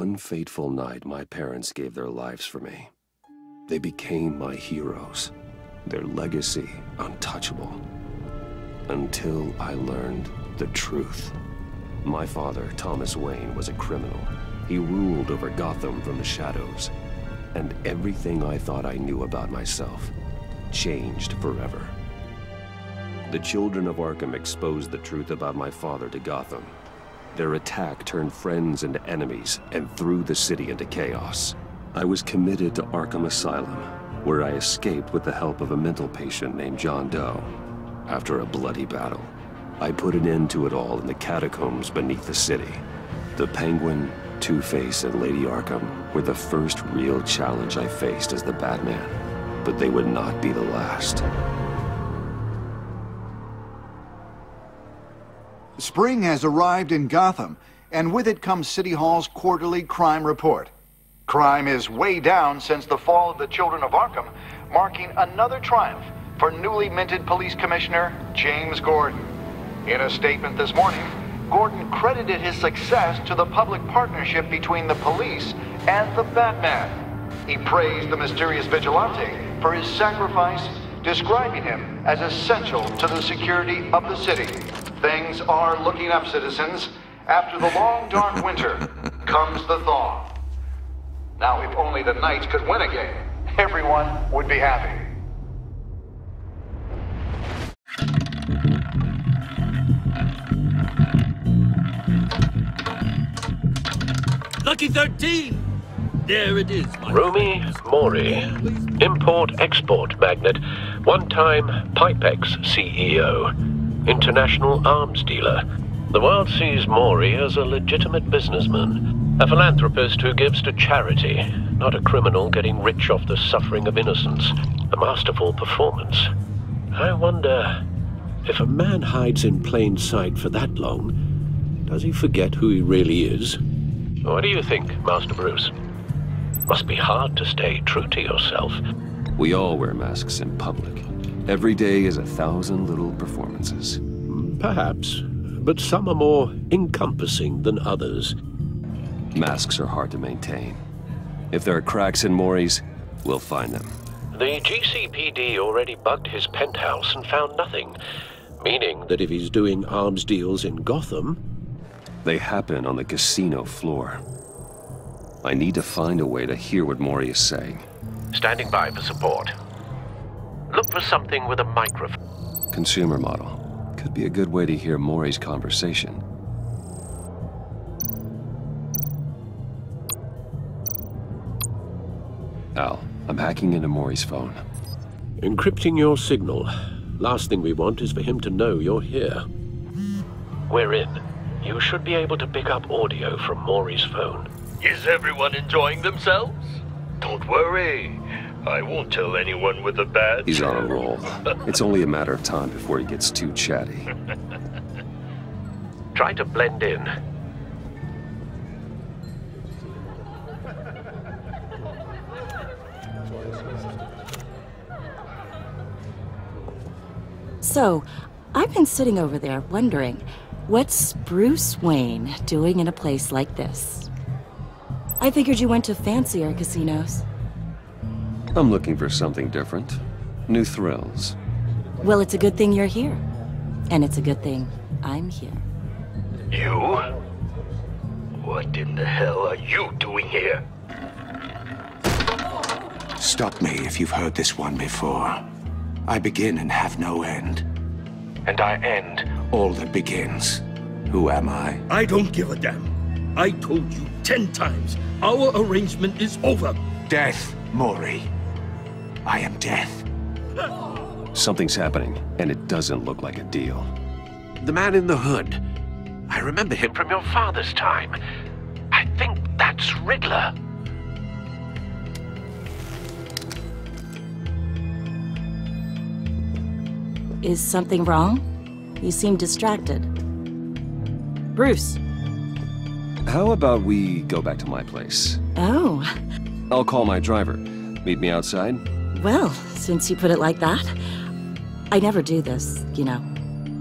one fateful night, my parents gave their lives for me. They became my heroes, their legacy untouchable. Until I learned the truth. My father, Thomas Wayne, was a criminal. He ruled over Gotham from the shadows. And everything I thought I knew about myself changed forever. The children of Arkham exposed the truth about my father to Gotham. Their attack turned friends into enemies and threw the city into chaos. I was committed to Arkham Asylum, where I escaped with the help of a mental patient named John Doe. After a bloody battle, I put an end to it all in the catacombs beneath the city. The Penguin, Two-Face, and Lady Arkham were the first real challenge I faced as the Batman, but they would not be the last. Spring has arrived in Gotham, and with it comes City Hall's quarterly crime report. Crime is way down since the fall of the Children of Arkham, marking another triumph for newly minted Police Commissioner James Gordon. In a statement this morning, Gordon credited his success to the public partnership between the police and the Batman. He praised the mysterious vigilante for his sacrifice, describing him as essential to the security of the city. Things are looking up, citizens. After the long, dark winter comes the thaw. Now, if only the Knights could win again, everyone would be happy. Lucky 13! There it is, my Rumi Mori, import-export magnate, one-time Pipex CEO, international arms dealer. The world sees Mori as a legitimate businessman, a philanthropist who gives to charity, not a criminal getting rich off the suffering of innocence. A masterful performance. I wonder, if a man hides in plain sight for that long, does he forget who he really is? What do you think, Master Bruce? Must be hard to stay true to yourself. We all wear masks in public. Every day is 1,000 little performances. Perhaps, but some are more encompassing than others. Masks are hard to maintain. If there are cracks in Mori's, we'll find them. The GCPD already bugged his penthouse and found nothing, meaning that if he's doing arms deals in Gotham... They happen on the casino floor. I need to find a way to hear what Mori is saying. Standing by for support. Look for something with a microphone. Consumer model. Could be a good way to hear Mori's conversation. Al, I'm hacking into Mori's phone. Encrypting your signal. Last thing we want is for him to know you're here. We're in. You should be able to pick up audio from Mori's phone. Is everyone enjoying themselves? Don't worry. I won't tell anyone with a badge. He's on a roll. It's only a matter of time before he gets too chatty. Try to blend in. So, I've been sitting over there wondering, what's Bruce Wayne doing in a place like this? I figured you went to fancier casinos. I'm looking for something different. New thrills. Well, it's a good thing you're here. And it's a good thing I'm here. You? What in the hell are you doing here? Stop me if you've heard this one before. I begin and have no end. And I end all that begins. Who am I? I don't give a damn. I told you 10 times. Our arrangement is over. Death, Mori. I am death. Something's happening, and it doesn't look like a deal. The man in the hood. I remember him from your father's time. I think that's Riddler. Is something wrong? You seem distracted. Bruce. How about we go back to my place? Oh. I'll call my driver. Meet me outside? Well, since you put it like that, I never do this, you know.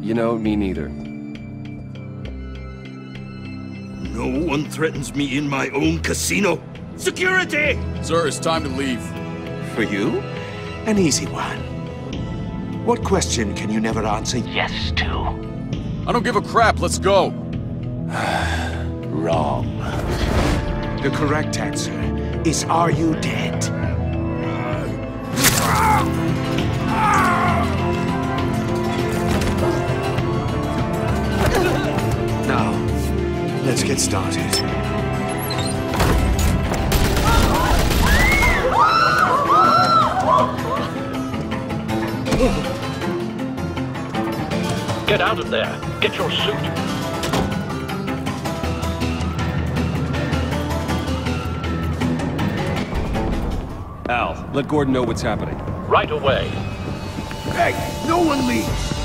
You know, me neither. No one threatens me in my own casino. Security! Sir, it's time to leave. For you? An easy one. What question can you never answer yes to? I don't give a crap, let's go. Wrong. The correct answer is, are you dead? Now, let's get started. Get out of there. Get your suit. Al, let Gordon know what's happening. Right away. Hey, no one leaves!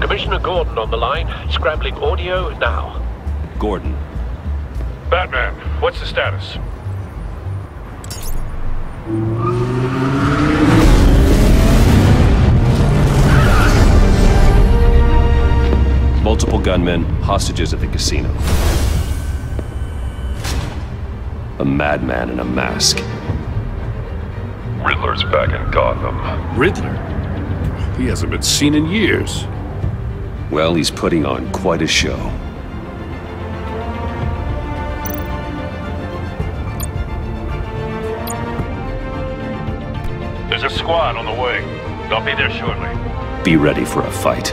Commissioner Gordon on the line, scrambling audio now. Gordon. Batman, what's the status? Multiple gunmen, hostages at the casino. A madman in a mask. Riddler's back in Gotham. Riddler? He hasn't been seen in years. Well, he's putting on quite a show. There's a squad on the way. They'll be there shortly. Be ready for a fight.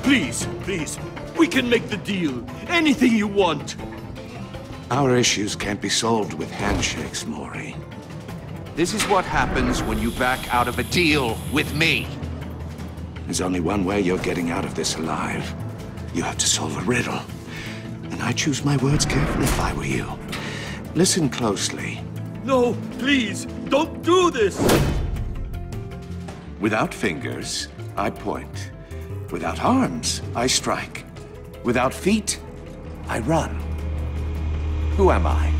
Please, please, we can make the deal. Anything you want. Our issues can't be solved with handshakes, Maury. This is what happens when you back out of a deal with me. There's only one way you're getting out of this alive. You have to solve a riddle. And I choose my words carefully if I were you. Listen closely. No, please, don't do this. Without fingers, I point. Without arms, I strike. Without feet, I run. Who am I?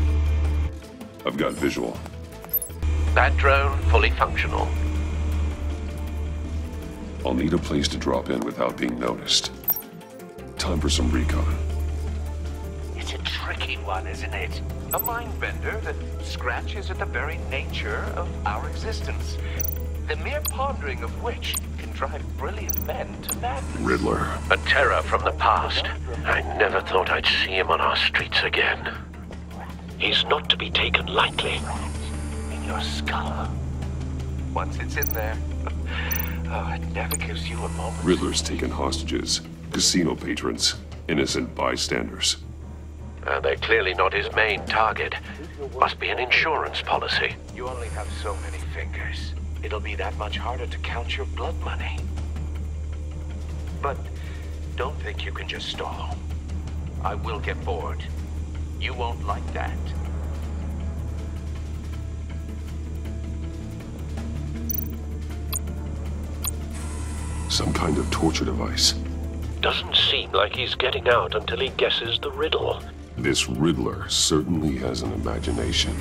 I've got visual. That drone fully functional. I'll need a place to drop in without being noticed. Time for some recon. It's a tricky one, isn't it? A mind bender that scratches at the very nature of our existence. The mere pondering of which can drive brilliant men to madness. Riddler. A terror from the past. I never thought I'd see him on our streets again. He's not to be taken lightly. In your skull. Once it's in there, oh, it never gives you a moment. Riddler's taken hostages. Casino patrons. Innocent bystanders. They're clearly not his main target. Must be an insurance policy. You only have so many fingers. It'll be that much harder to count your blood money. But don't think you can just stall. I will get bored. You won't like that. Some kind of torture device. Doesn't seem like he's getting out until he guesses the riddle. This Riddler certainly has an imagination.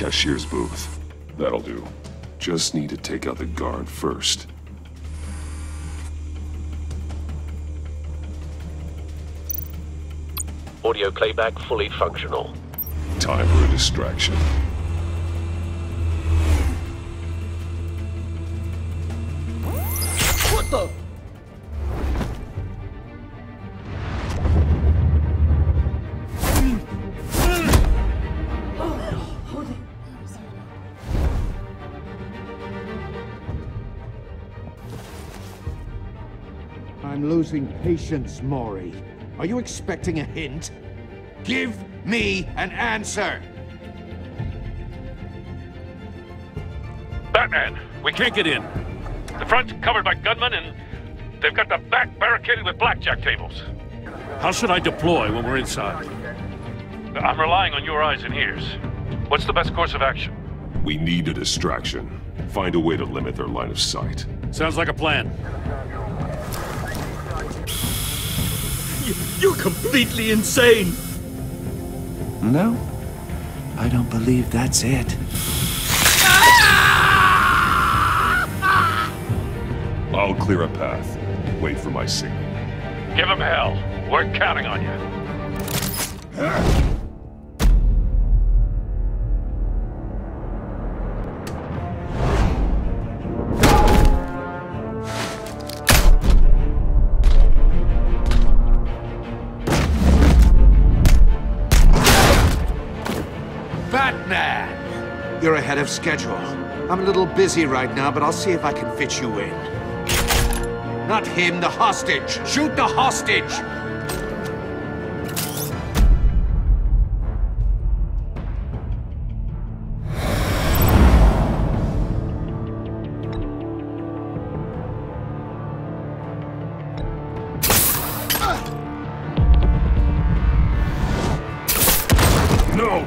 Cashier's booth. That'll do. Just need to take out the guard first. Audio playback fully functional. Time for a distraction. What the? I'm losing patience, Maury. Are you expecting a hint? Give me an answer! Batman, we can't get in. The front's covered by gunmen, and they've got the back barricaded with blackjack tables. How should I deploy when we're inside? I'm relying on your eyes and ears. What's the best course of action? We need a distraction. Find a way to limit their line of sight. Sounds like a plan. You're completely insane! No, I don't believe that's it. I'll clear a path. Wait for my signal. Give them hell. We're counting on you. Batman! You're ahead of schedule. I'm a little busy right now, but I'll see if I can fit you in. Not him, the hostage! Shoot the hostage! No!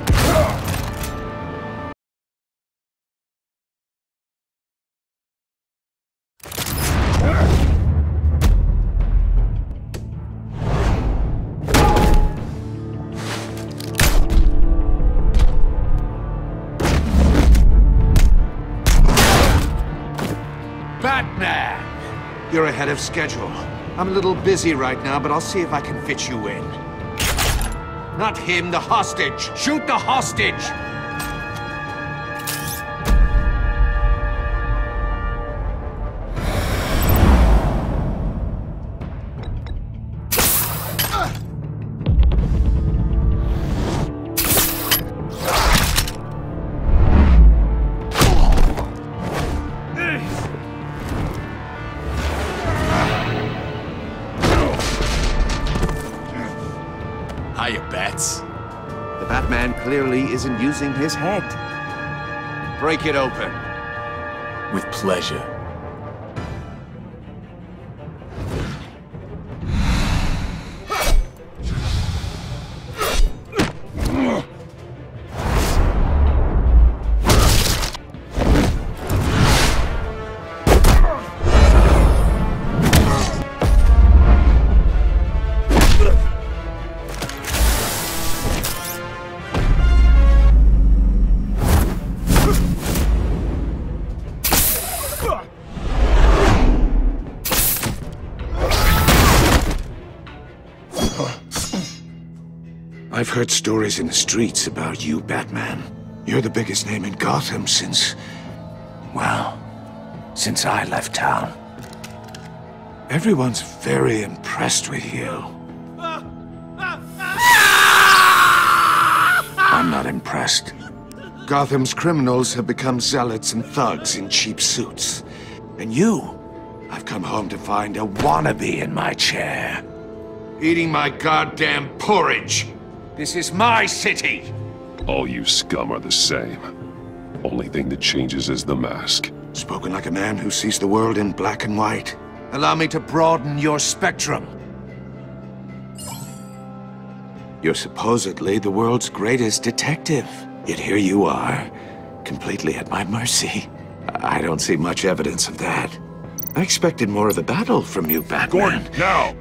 Batman! You're ahead of schedule. I'm a little busy right now, but I'll see if I can fit you in. Not him, the hostage! Shoot the hostage! Hiya, Bats. The Batman clearly isn't using his head. Break it open. With pleasure. I've heard stories in the streets about you, Batman. You're the biggest name in Gotham since... well, since I left town. Everyone's very impressed with you. I'm not impressed. Gotham's criminals have become zealots and thugs in cheap suits. And you, I've come home to find a wannabe in my chair. Eating my goddamn porridge. This is my city! All you scum are the same. Only thing that changes is the mask. Spoken like a man who sees the world in black and white. Allow me to broaden your spectrum. You're supposedly the world's greatest detective. Yet here you are, completely at my mercy. I don't see much evidence of that. I expected more of a battle from you, Batman. Gordon, now!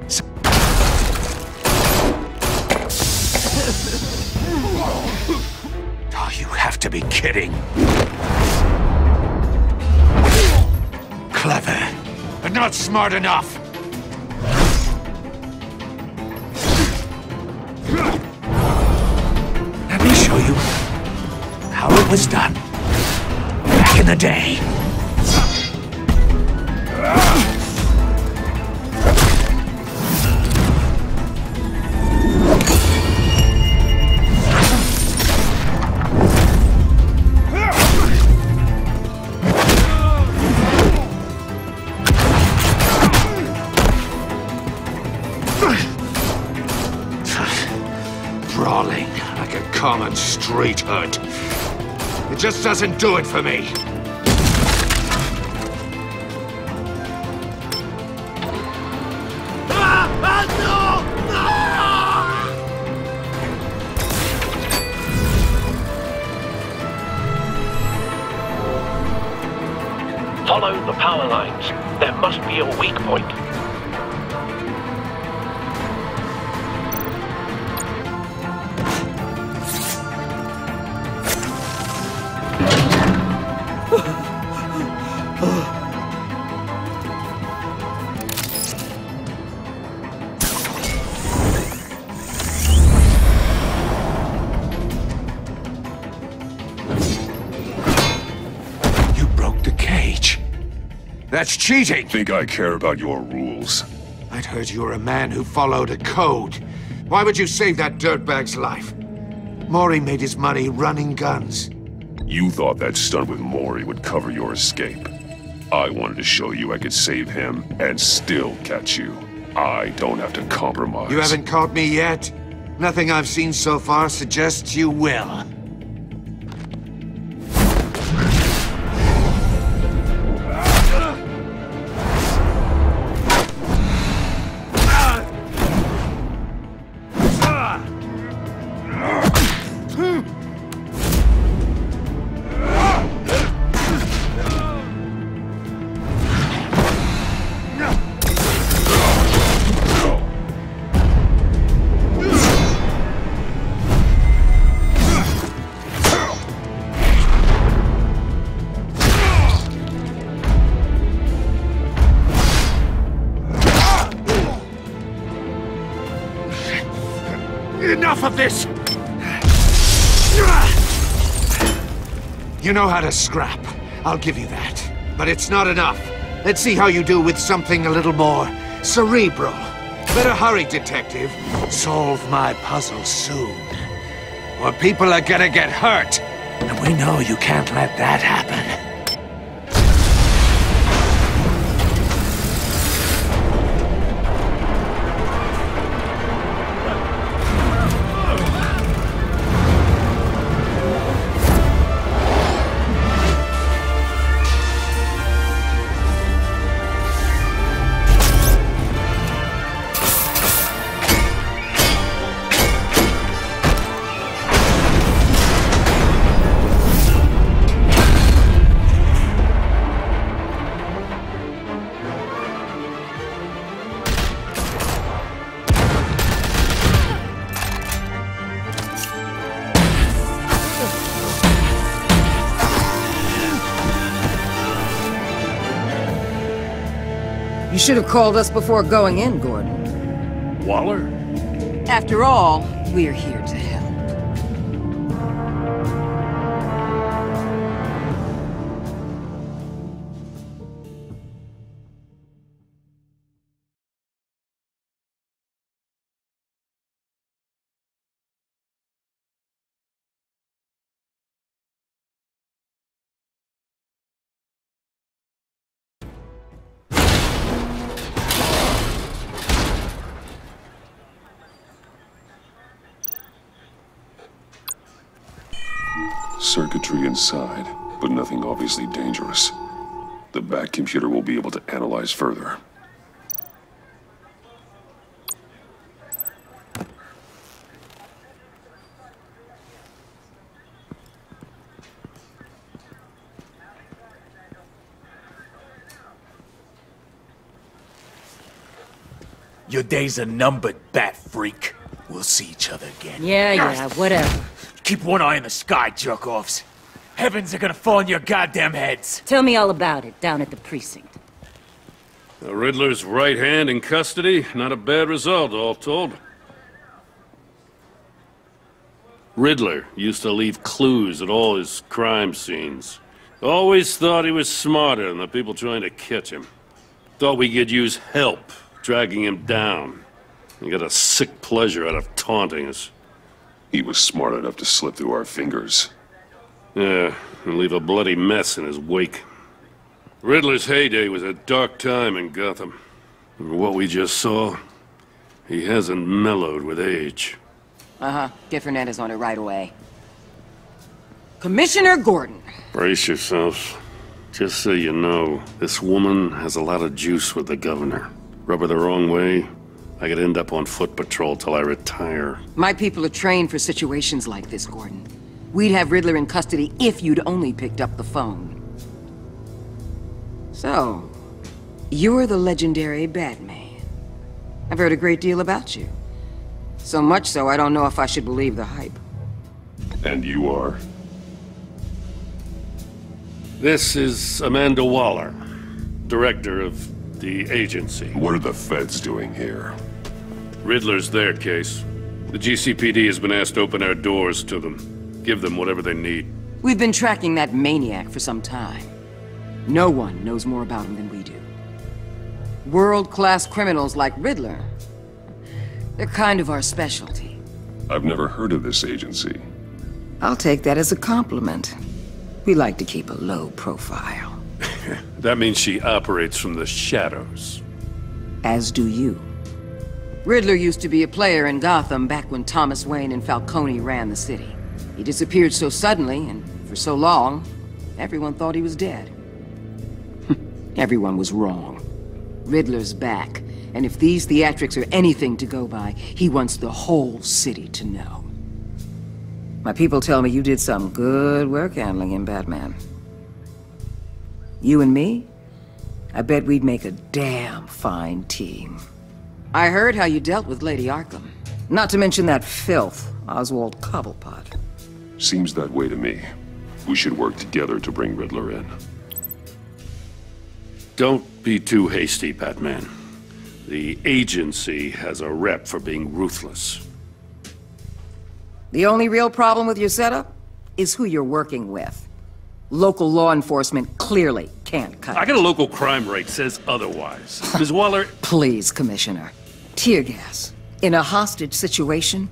Oh, you have to be kidding. Clever, but not smart enough. Let me show you how it was done back in the day. Brawling like a common street hood. It just doesn't do it for me. Follow the power lines. There must be a weak point. That's cheating! Think I care about your rules? I'd heard you were a man who followed a code. Why would you save that dirtbag's life? Mori made his money running guns. You thought that stunt with Mori would cover your escape. I wanted to show you I could save him and still catch you. I don't have to compromise. You haven't caught me yet? Nothing I've seen so far suggests you will. Enough of this! You know how to scrap. I'll give you that. But it's not enough. Let's see how you do with something a little more cerebral. Better hurry, detective. Solve my puzzle soon. Or people are gonna get hurt. And we know you can't let that happen. You should have called us before going in, Gordon. Waller? After all, we're here to help. Circuitry inside, but nothing obviously dangerous. The back computer will be able to analyze further. Your days are numbered, bat freak. We'll see each other again. Yeah, whatever. Keep one eye in the sky, jerk-offs. Heavens are gonna fall on your goddamn heads. Tell me all about it down at the precinct. The Riddler's right hand in custody, not a bad result, all told. Riddler used to leave clues at all his crime scenes. Always thought he was smarter than the people trying to catch him. Thought we could use help dragging him down. He got a sick pleasure out of taunting us. He was smart enough to slip through our fingers. Yeah, and leave a bloody mess in his wake. Riddler's heyday was a dark time in Gotham. And what we just saw, he hasn't mellowed with age. Uh-huh. Get Fernandez on it right away. Commissioner Gordon. Brace yourselves. Just so you know, this woman has a lot of juice with the governor. Rub her the wrong way, I could end up on foot patrol till I retire. My people are trained for situations like this, Gordon. We'd have Riddler in custody if you'd only picked up the phone. So, you're the legendary Batman. I've heard a great deal about you. So much so, I don't know if I should believe the hype. And you are? This is Amanda Waller, director of the agency. What are the feds doing here? Riddler's their case. The GCPD has been asked to open our doors to them. Give them whatever they need. We've been tracking that maniac for some time. No one knows more about him than we do. World-class criminals like Riddler. They're kind of our specialty. I've never heard of this agency. I'll take that as a compliment. We like to keep a low profile. That means she operates from the shadows. As do you. Riddler used to be a player in Gotham back when Thomas Wayne and Falcone ran the city. He disappeared so suddenly, and for so long, everyone thought he was dead. Everyone was wrong. Riddler's back, and if these theatrics are anything to go by, he wants the whole city to know. My people tell me you did some good work handling him, Batman. You and me? I bet we'd make a damn fine team. I heard how you dealt with Lady Arkham. Not to mention that filth, Oswald Cobblepot. Seems that way to me. We should work together to bring Riddler in. Don't be too hasty, Batman. The agency has a rep for being ruthless. The only real problem with your setup is who you're working with. Local law enforcement clearly can't cut it. I got a local crime rate says otherwise. Ms. Waller... Please, Commissioner. Tear gas. In a hostage situation,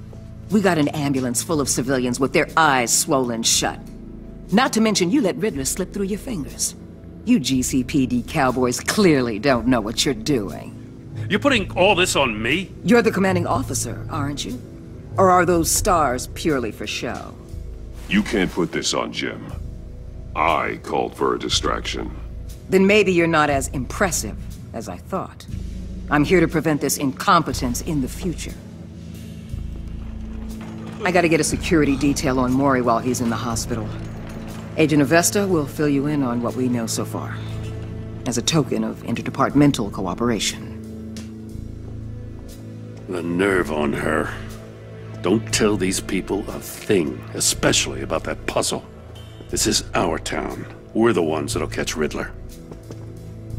we got an ambulance full of civilians with their eyes swollen shut. Not to mention you let Riddler slip through your fingers. You GCPD cowboys clearly don't know what you're doing. You're putting all this on me? You're the commanding officer, aren't you? Or are those stars purely for show? You can't put this on Jim. I called for a distraction. Then maybe you're not as impressive as I thought. I'm here to prevent this incompetence in the future. I gotta get a security detail on Mori while he's in the hospital. Agent Avesta will fill you in on what we know so far, as a token of interdepartmental cooperation. The nerve on her. Don't tell these people a thing, especially about that puzzle. This is our town. We're the ones that'll catch Riddler.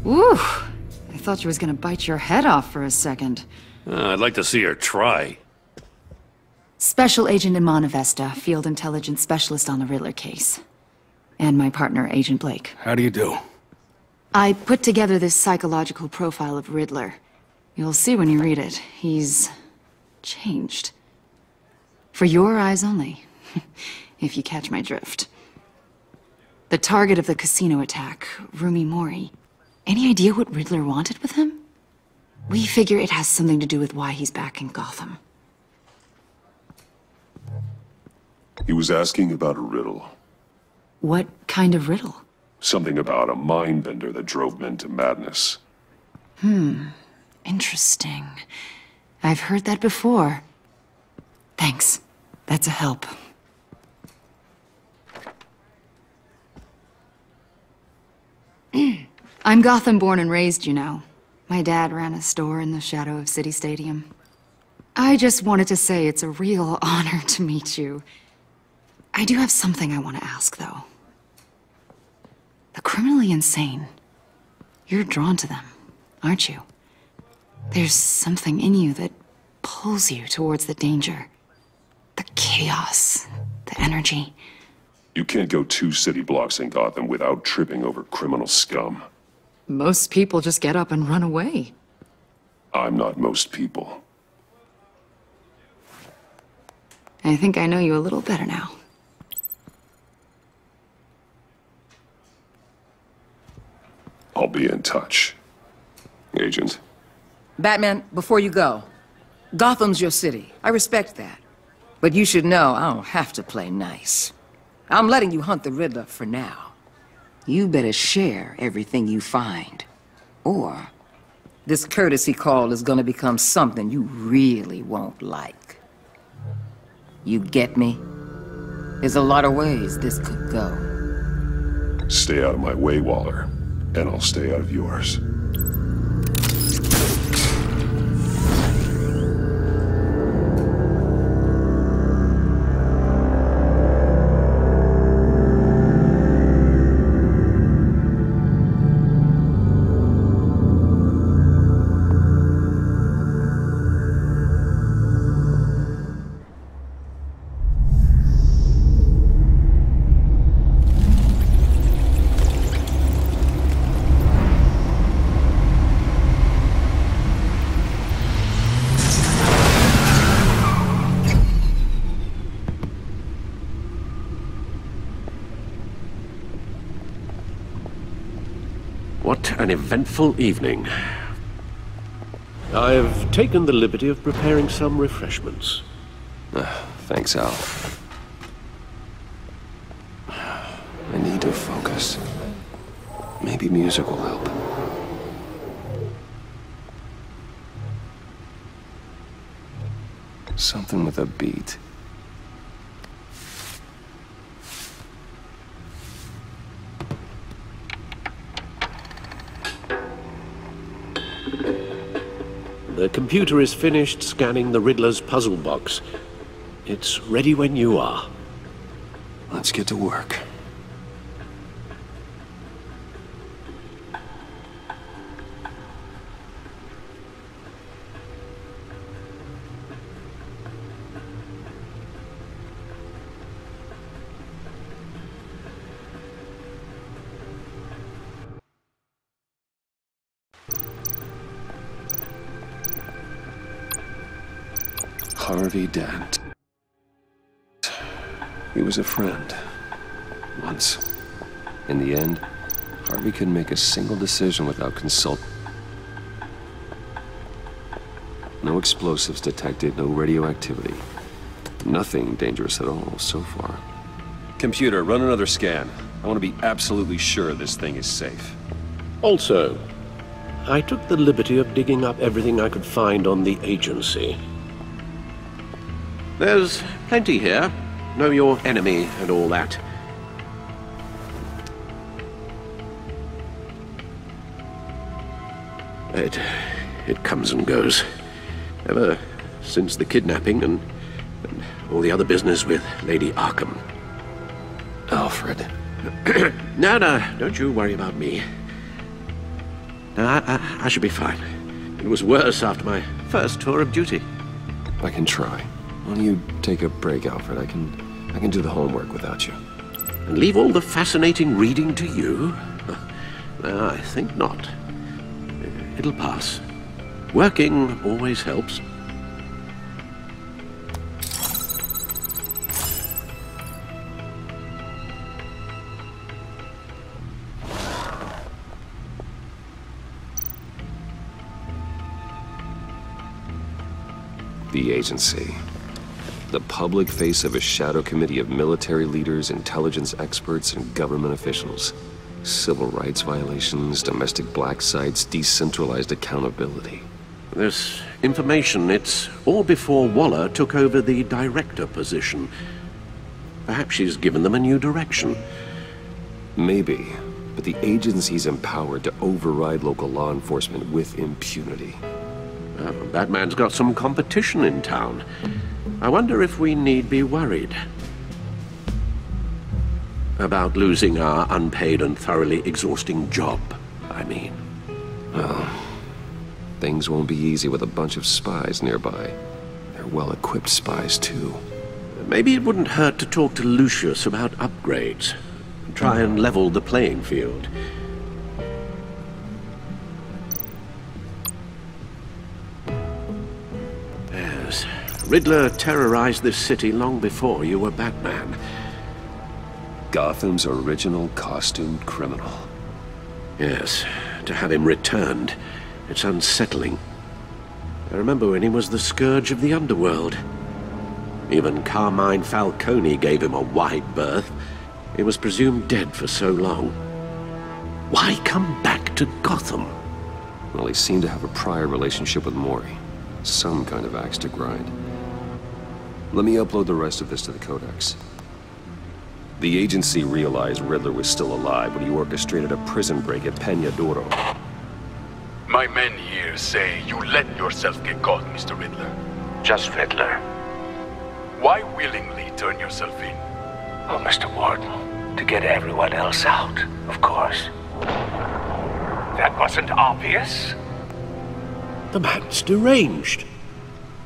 Ooh, I thought you was gonna bite your head off for a second. I'd like to see her try. Special Agent Iman Avesta, Field Intelligence Specialist on the Riddler case. And my partner, Agent Blake. How do you do? I put together this psychological profile of Riddler. You'll see when you read it. He's changed. For your eyes only, if you catch my drift. The target of the casino attack, Rumi Mori. Any idea what Riddler wanted with him? We figure it has something to do with why he's back in Gotham. He was asking about a riddle. What kind of riddle? Something about a mind-bender that drove men to madness. Interesting. I've heard that before. Thanks. That's a help. I'm Gotham born and raised, you know. My dad ran a store in the shadow of City Stadium. I just wanted to say it's a real honor to meet you. I do have something I want to ask, though. The criminally insane. You're drawn to them, aren't you? There's something in you that pulls you towards the danger. The chaos, the energy. You can't go 2 city blocks in Gotham without tripping over criminal scum. Most people just get up and run away. I'm not most people. I think I know you a little better now. I'll be in touch. Agent. Batman, before you go, Gotham's your city. I respect that. But you should know I don't have to play nice. I'm letting you hunt the Riddler for now. You better share everything you find. Or this courtesy call is gonna become something you really won't like. You get me? There's a lot of ways this could go. Stay out of my way, Waller. And I'll stay out of yours. What an eventful evening. I've taken the liberty of preparing some refreshments. Thanks, Al. I need to focus. Maybe music will help. Something with a beat. The computer is finished scanning the Riddler's puzzle box. It's ready when you are. Let's get to work. Harvey Dent. He was a friend. Once. In the end, Harvey couldn't make a single decision without consulting. No explosives detected, no radioactivity. Nothing dangerous at all so far. Computer, run another scan. I want to be absolutely sure this thing is safe. Also, I took the liberty of digging up everything I could find on the agency. There's plenty here. Know your enemy and all that. It comes and goes. Ever since the kidnapping and all the other business with Lady Arkham. Alfred. No, don't you worry about me. No, I should be fine. It was worse after my first tour of duty. I can try. Why don't you take a break, Alfred? I can do the homework without you. And leave all the fascinating reading to you? No, I think not. It'll pass. Working always helps. The agency. The public face of a shadow committee of military leaders, intelligence experts, and government officials. Civil rights violations, domestic black sites, decentralized accountability. This information, it's all before Waller took over the director position. Perhaps she's given them a new direction. Maybe, but the agency's empowered to override local law enforcement with impunity. Batman's got some competition in town. I wonder if we need be worried about losing our unpaid and thoroughly exhausting job, I mean. Well, things won't be easy with a bunch of spies nearby. They're well-equipped spies, too. Maybe it wouldn't hurt to talk to Lucius about upgrades. Try and level the playing field. Yes, Riddler terrorized this city long before you were Batman. Gotham's original costumed criminal. Yes, to have him returned, it's unsettling. I remember when he was the scourge of the underworld. Even Carmine Falcone gave him a wide berth. He was presumed dead for so long. Why come back to Gotham? Well, he seemed to have a prior relationship with Mori. Some kind of axe to grind. Let me upload the rest of this to the Codex. The agency realized Riddler was still alive when he orchestrated a prison break at Peña Duro. My men here say you let yourself get caught, Mr. Riddler. Just Riddler. Why willingly turn yourself in? Oh, Mr. Warden, to get everyone else out, of course. That wasn't obvious. The man's deranged.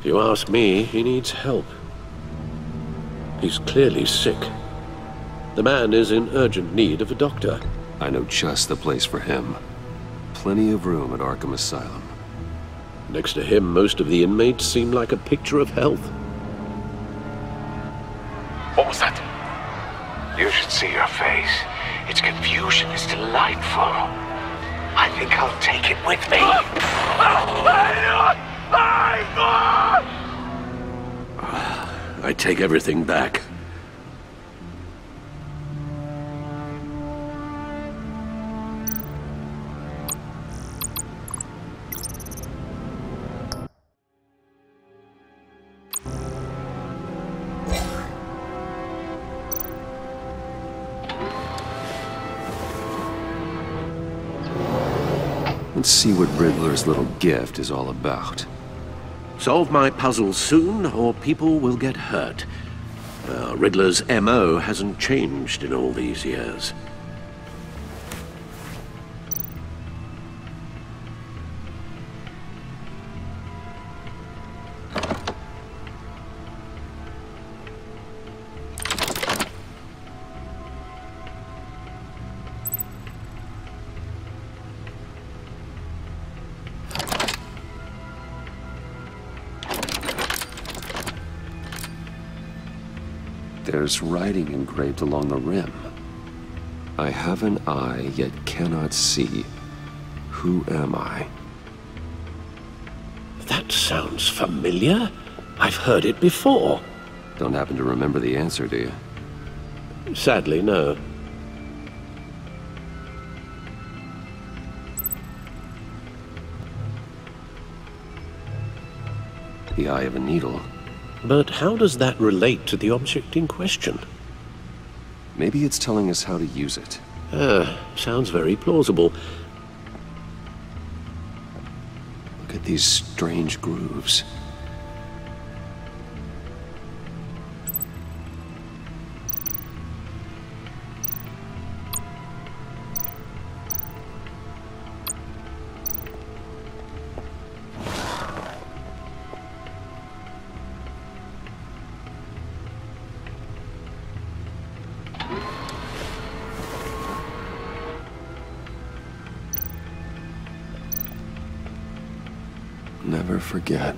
If you ask me, he needs help. He's clearly sick. The man is in urgent need of a doctor. I know just the place for him. Plenty of room at Arkham Asylum. Next to him, most of the inmates seem like a picture of health. What was that? You should see your face. Its confusion is delightful. I think I'll take it with me. I take everything back. Let's see what Riddler's little gift is all about. Solve my puzzle soon, or people will get hurt. Riddler's M.O. hasn't changed in all these years. There's writing engraved along the rim. I have an eye, yet cannot see. Who am I? That sounds familiar. I've heard it before. Don't happen to remember the answer, do you? Sadly, no. The eye of a needle. But how does that relate to the object in question? Maybe it's telling us how to use it. Sounds very plausible. Look at these strange grooves. Never forget.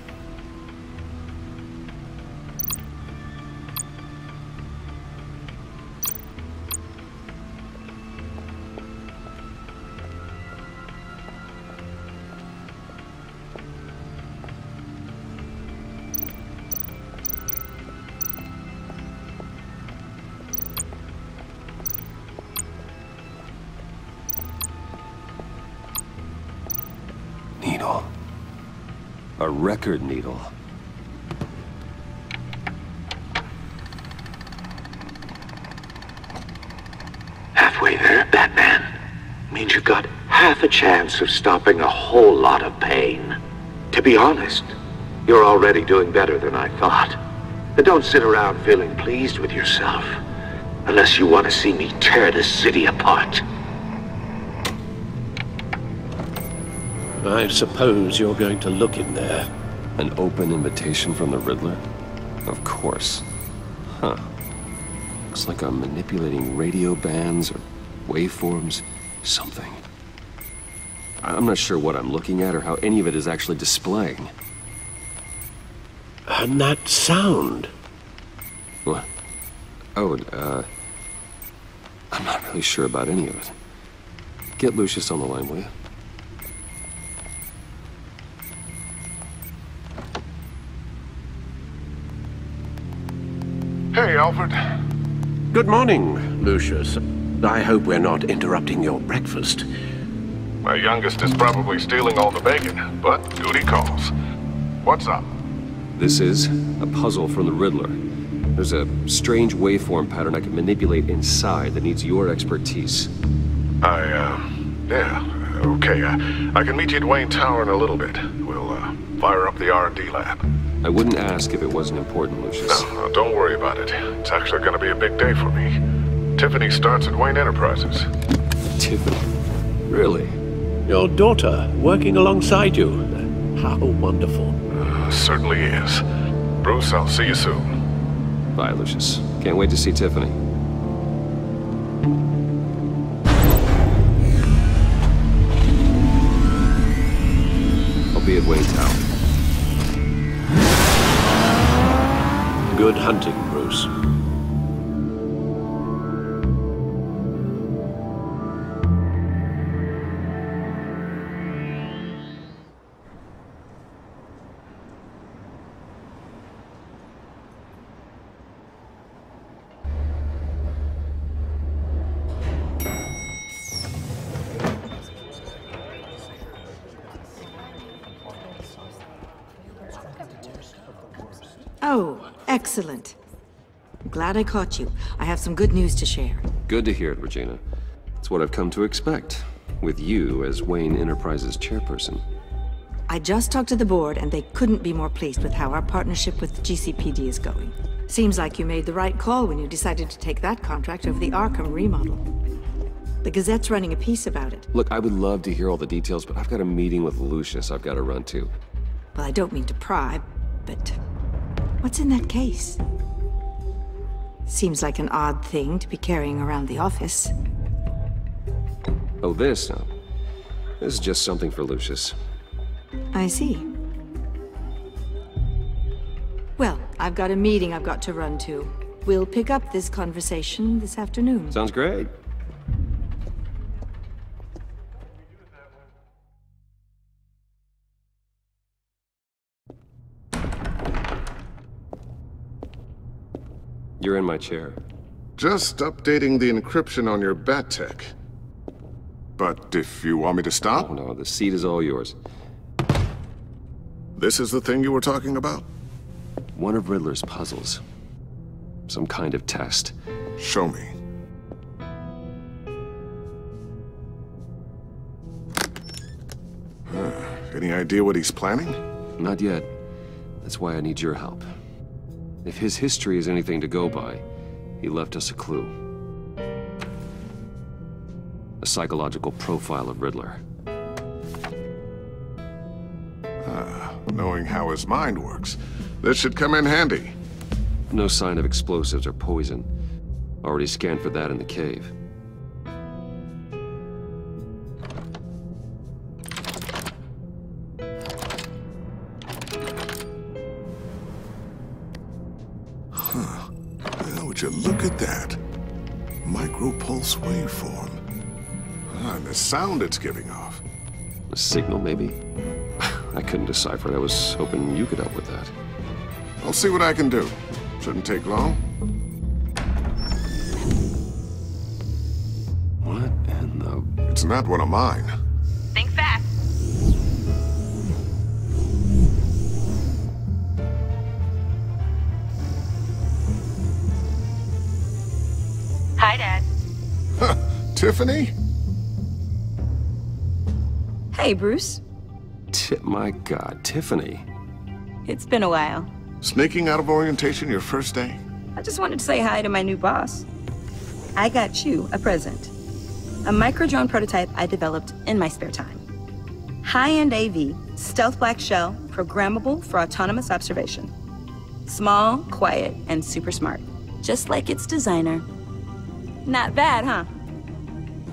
Needle. A record needle. Halfway there, Batman. Means you've got half a chance of stopping a whole lot of pain. To be honest, you're already doing better than I thought. But don't sit around feeling pleased with yourself, unless you want to see me tear this city apart. I suppose you're going to look in there. An open invitation from the Riddler? Of course. Huh. Looks like I'm manipulating radio bands or waveforms, something. I'm not sure what I'm looking at or how any of it is actually displaying. And that sound? What? Oh, I'm not really sure about any of it. Get Lucius on the line, will you? Hey, Alfred. Good morning, Lucius. I hope we're not interrupting your breakfast. My youngest is probably stealing all the bacon, but duty calls. What's up? This is a puzzle from the Riddler. There's a strange waveform pattern I can manipulate inside that needs your expertise. Yeah, okay. I can meet you at Wayne Tower in a little bit. We'll, fire up the R&D lab. I wouldn't ask if it wasn't important, Lucius. No, don't worry about it. It's actually gonna be a big day for me. Tiffany starts at Wayne Enterprises. Tiffany? Really? Your daughter, working alongside you. How wonderful. Certainly is. Bruce, I'll see you soon. Bye, Lucius. Can't wait to see Tiffany. I'll be at Wayne Tower. Good hunting, Bruce. Oh, excellent. I'm glad I caught you. I have some good news to share. Good to hear it, Regina. It's what I've come to expect, with you as Wayne Enterprises chairperson. I just talked to the board, and they couldn't be more pleased with how our partnership with GCPD is going. Seems like you made the right call when you decided to take that contract over the Arkham remodel. The Gazette's running a piece about it. Look, I would love to hear all the details, but I've got a meeting with Lucius I've got to run to. Well, I don't mean to pry, but what's in that case? Seems like an odd thing to be carrying around the office. Oh, this? No. This is just something for Lucius. I see. Well, I've got a meeting I've got to run to. We'll pick up this conversation this afternoon. Sounds great. You're in my chair. Just updating the encryption on your Bat-Tech. But if you want me to stop? Oh, no, the seat is all yours. This is the thing you were talking about? One of Riddler's puzzles. Some kind of test. Show me. Any idea what he's planning? Not yet. That's why I need your help. If his history is anything to go by, he left us a clue. A psychological profile of Riddler. Knowing how his mind works, this should come in handy. No sign of explosives or poison. Already scanned for that in the cave. Would you look at that? Micropulse waveform. And the sound it's giving off. A signal, maybe? I couldn't decipher it. I was hoping you could help with that. I'll see what I can do. Shouldn't take long. What in the... It's not one of mine. Think fast. Hi, Dad. Tiffany? Hey, Bruce. My God, Tiffany. It's been a while. Sneaking out of orientation your first day? I just wanted to say hi to my new boss. I got you a present. A micro-drone prototype I developed in my spare time. High-end AV, stealth black shell, programmable for autonomous observation. Small, quiet, and super smart. Just like its designer. Not bad, huh?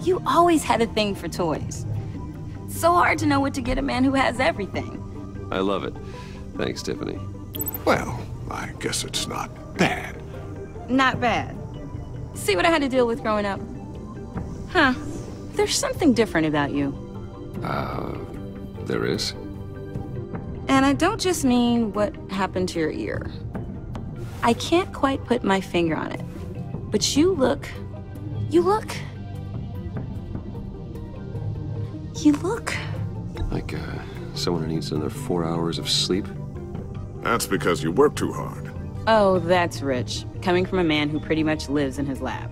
You always had a thing for toys. So hard to know what to get a man who has everything. I love it. Thanks, Tiffany. Well, I guess it's not bad. Not bad. See what I had to deal with growing up? Huh. There's something different about you. There is? And I don't just mean what happened to your ear. I can't quite put my finger on it. But you look Like, someone who needs another 4 hours of sleep? That's because you work too hard. Oh, that's rich. Coming from a man who pretty much lives in his lab.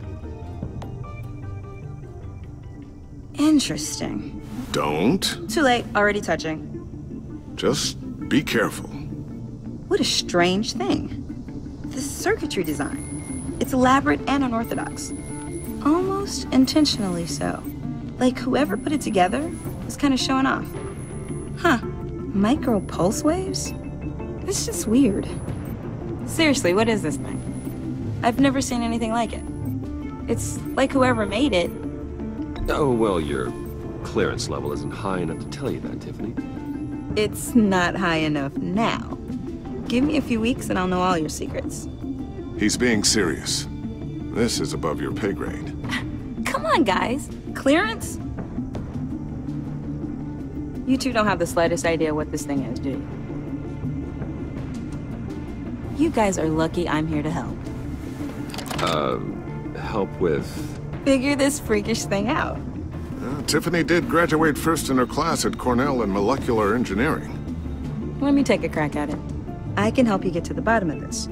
Interesting. Don't. Too late, already touching. Just be careful. What a strange thing. The circuitry design. It's elaborate and unorthodox. Almost intentionally so. Like whoever put it together was kind of showing off. Huh. Micro pulse waves? That's just weird. Seriously, what is this thing? I've never seen anything like it. It's like whoever made it. Oh, well, your clearance level isn't high enough to tell you that, Tiffany. It's not high enough now. Give me a few weeks and I'll know all your secrets. He's being serious. This is above your pay grade. Come on, guys. Clearance? You two don't have the slightest idea what this thing is, do you? You guys are lucky I'm here to help. Help with... Figure this freakish thing out. Tiffany did graduate first in her class at Cornell in molecular engineering. Let me take a crack at it. I can help you get to the bottom of this.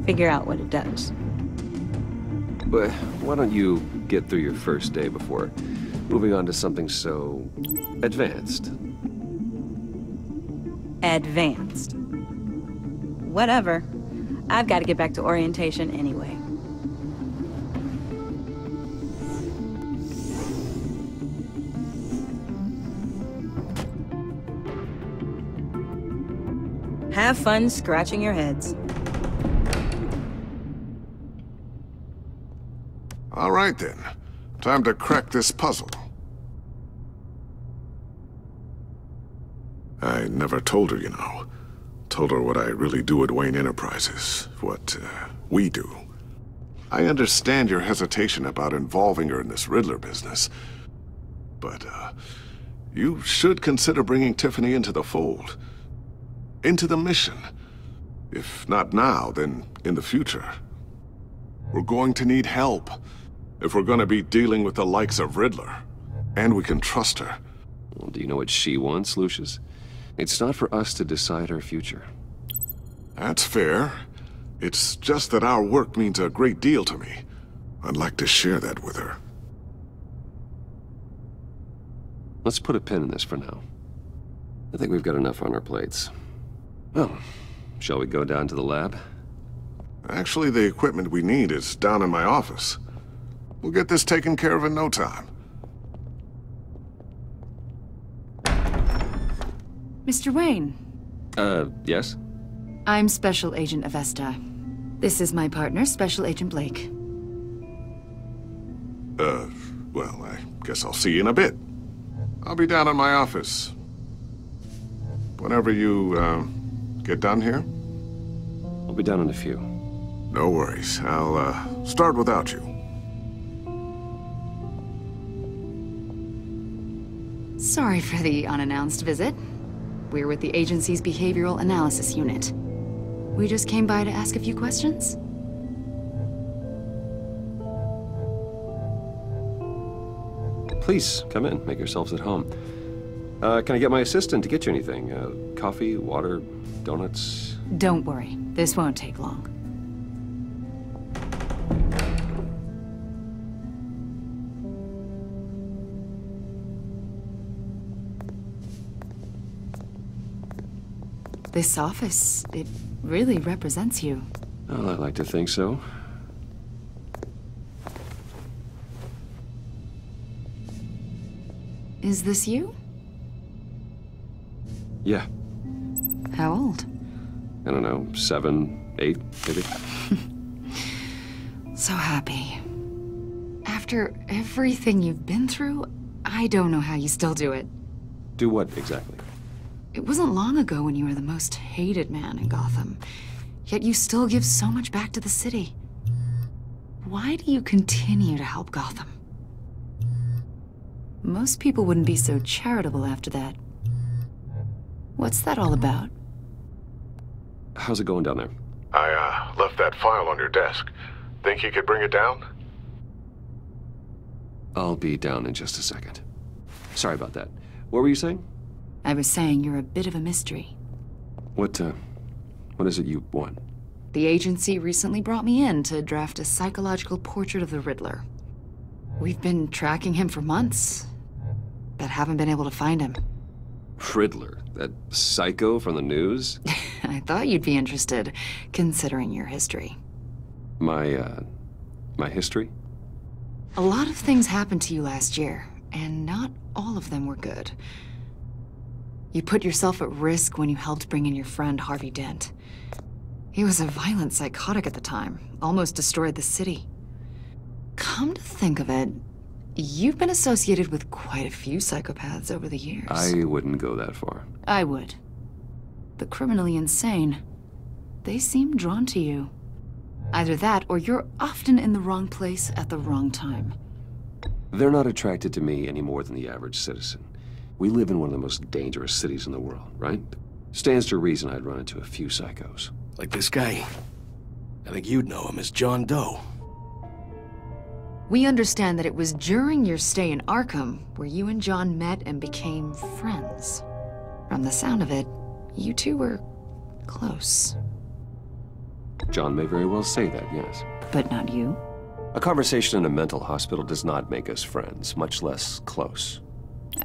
Figure out what it does. But why don't you get through your first day before moving on to something so... advanced? Advanced. Whatever. I've got to get back to orientation anyway. Have fun scratching your heads. All right, then. Time to crack this puzzle. I never told her, you know. Told her what I really do at Wayne Enterprises. What, we do. I understand your hesitation about involving her in this Riddler business. But, you should consider bringing Tiffany into the fold. Into the mission. If not now, then in the future. We're going to need help if we're going to be dealing with the likes of Riddler. And we can trust her. Well, do you know what she wants, Lucius? It's not for us to decide her future. That's fair. It's just that our work means a great deal to me. I'd like to share that with her. Let's put a pin in this for now. I think we've got enough on our plates. Well, shall we go down to the lab? Actually, the equipment we need is down in my office. We'll get this taken care of in no time. Mr. Wayne. Yes? I'm Special Agent Avesta. This is my partner, Special Agent Blake. Well, I guess I'll see you in a bit. I'll be down in my office. Whenever you, get done here? I'll be down in a few. No worries. I'll, start without you. Sorry for the unannounced visit. We're with the agency's Behavioral Analysis Unit. We just came by to ask a few questions. Please, come in. Make yourselves at home. Can I get my assistant to get you anything? Coffee, water, donuts? Don't worry. This won't take long. This office, it really represents you. Well, I'd like to think so. Is this you? Yeah. How old? I don't know, 7, 8, maybe? So happy. After everything you've been through, I don't know how you still do it. Do what, exactly? It wasn't long ago when you were the most hated man in Gotham. Yet you still give so much back to the city. Why do you continue to help Gotham? Most people wouldn't be so charitable after that. What's that all about? How's it going down there? I, left that file on your desk. Think you could bring it down? I'll be down in just a second. Sorry about that. What were you saying? I was saying you're a bit of a mystery. What is it you want? The agency recently brought me in to draft a psychological portrait of the Riddler. We've been tracking him for months, but haven't been able to find him. Riddler? That psycho from the news? I thought you'd be interested, considering your history. My history? A lot of things happened to you last year, and not all of them were good. You put yourself at risk when you helped bring in your friend Harvey Dent. He was a violent psychotic at the time, almost destroyed the city. Come to think of it, you've been associated with quite a few psychopaths over the years. I wouldn't go that far. I would. The criminally insane, they seem drawn to you. Either that, or you're often in the wrong place at the wrong time. They're not attracted to me any more than the average citizen. We live in one of the most dangerous cities in the world, right? Stands to reason I'd run into a few psychos. Like this guy. I think you'd know him as John Doe. We understand that it was during your stay in Arkham where you and John met and became friends. From the sound of it, you two were close. John may very well say that, yes. But not you? A conversation in a mental hospital does not make us friends, much less close.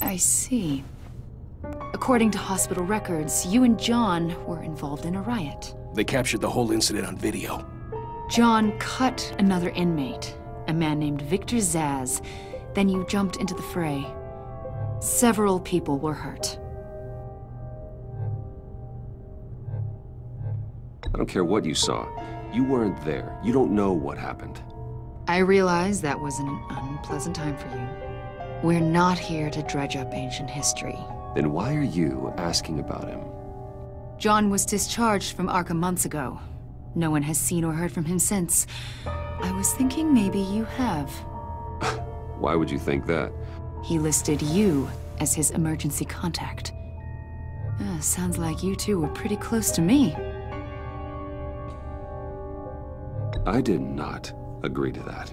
I see. According to hospital records, you and John were involved in a riot. They captured the whole incident on video. John cut another inmate, a man named Victor Zsasz. Then you jumped into the fray. Several people were hurt. I don't care what you saw. You weren't there. You don't know what happened. I realize that was an unpleasant time for you. We're not here to dredge up ancient history. Then why are you asking about him? John was discharged from Arkham months ago. No one has seen or heard from him since. I was thinking maybe you have. Why would you think that? He listed you as his emergency contact. Sounds like you two were pretty close to me. I did not agree to that.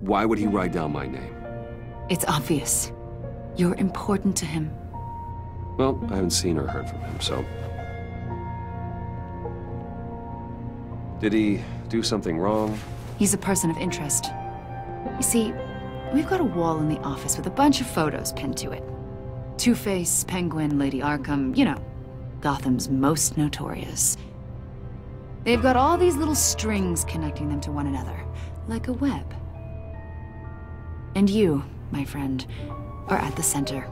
Why would he write down my name? It's obvious. You're important to him. Well, I haven't seen or heard from him, so... Did he do something wrong? He's a person of interest. You see, we've got a wall in the office with a bunch of photos pinned to it. Two-Face, Penguin, Lady Arkham, you know, Gotham's most notorious. They've got all these little strings connecting them to one another, like a web. And you, my friend, are at the center.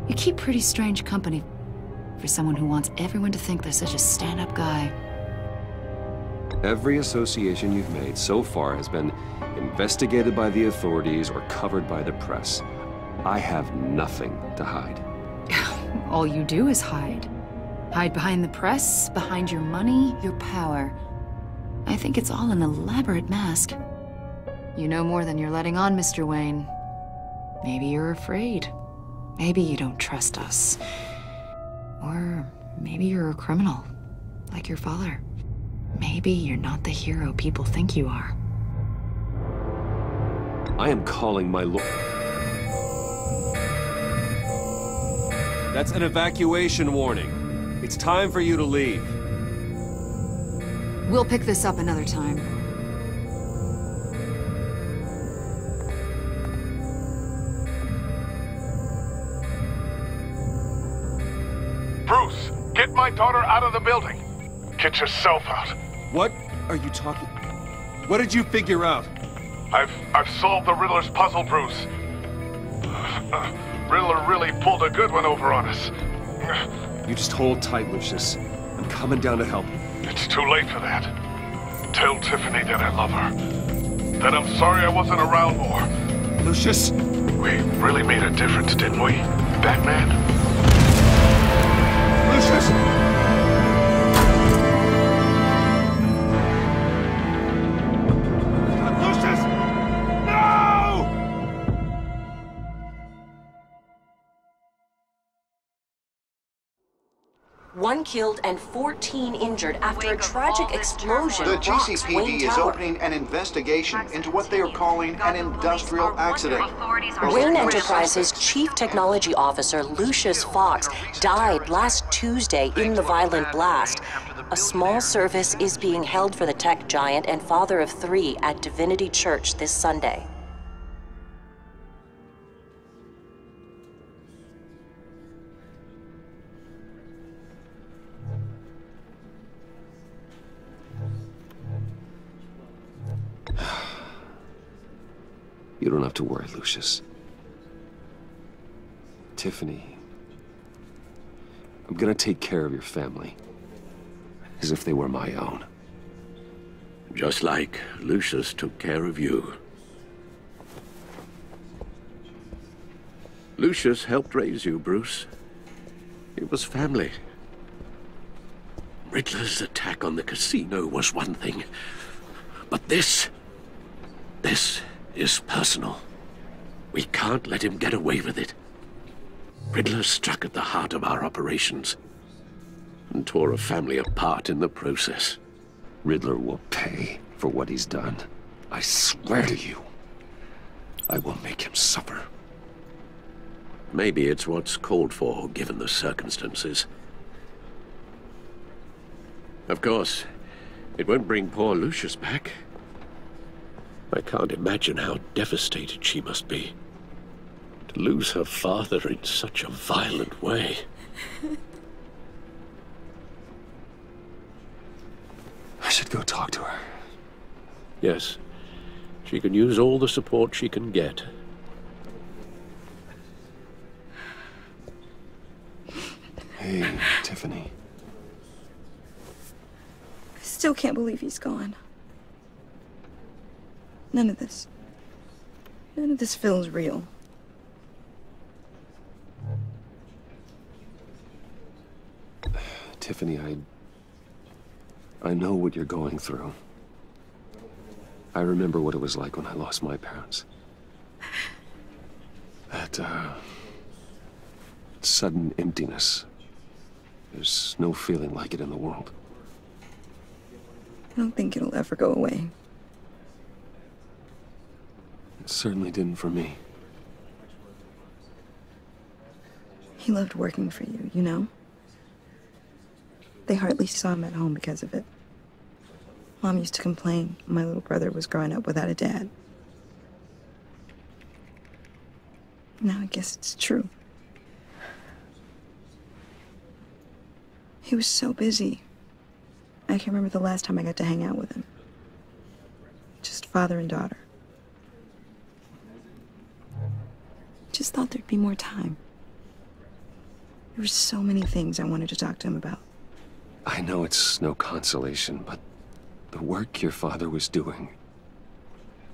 You keep pretty strange company for someone who wants everyone to think they're such a stand-up guy. Every association you've made so far has been investigated by the authorities or covered by the press. I have nothing to hide. All you do is hide. Hide behind the press, behind your money, your power. I think it's all an elaborate mask. You know more than you're letting on, Mr. Wayne. Maybe you're afraid. Maybe you don't trust us. Or maybe you're a criminal, like your father. Maybe you're not the hero people think you are. I am calling my lord. That's an evacuation warning. It's time for you to leave. We'll pick this up another time. Bruce! my daughter out of the building. Get yourself out. What are you talking? What did you figure out? I've solved the Riddler's puzzle, Bruce. Riddler really pulled a good one over on us. You just hold tight, Lucius. I'm coming down to help. It's too late for that. Tell Tiffany that I love her. That I'm sorry I wasn't around more. Lucius! We really made a difference, didn't we, Batman? Lucius! One killed and 14 injured after a tragic explosion. The rocks GCPD Wayne is Tower. opening an investigation into what they are calling an industrial accident. Wayne Enterprises' Chief Technology Officer Lucius Fox died last Tuesday in the violent blast. A small service is being held for the tech giant and father of 3 at Divinity Church this Sunday. You don't have to worry, Lucius. Tiffany, I'm gonna take care of your family. As if they were my own. Just like Lucius took care of you. Lucius helped raise you, Bruce. It was family. Riddler's attack on the casino was one thing. But this is personal. We can't let him get away with it. Riddler struck at the heart of our operations and tore a family apart in the process. Riddler will pay for what he's done. I swear to you, I will make him suffer. Maybe it's what's called for, given the circumstances. Of course, it won't bring poor Lucius back. I can't imagine how devastated she must be. To lose her father in such a violent way. I should go talk to her. Yes, she can use all the support she can get. Hey, Tiffany. I still can't believe he's gone. None of this feels real. Tiffany, I know what you're going through. I remember what it was like when I lost my parents. That, sudden emptiness. There's no feeling like it in the world. I don't think it'll ever go away. It certainly didn't for me. He loved working for you, you know? They hardly saw him at home because of it. Mom used to complain my little brother was growing up without a dad. Now I guess it's true. He was so busy. I can't remember the last time I got to hang out with him. Just father and daughter. Just thought there'd be more time. There were so many things I wanted to talk to him about. I know it's no consolation, but the work your father was doing,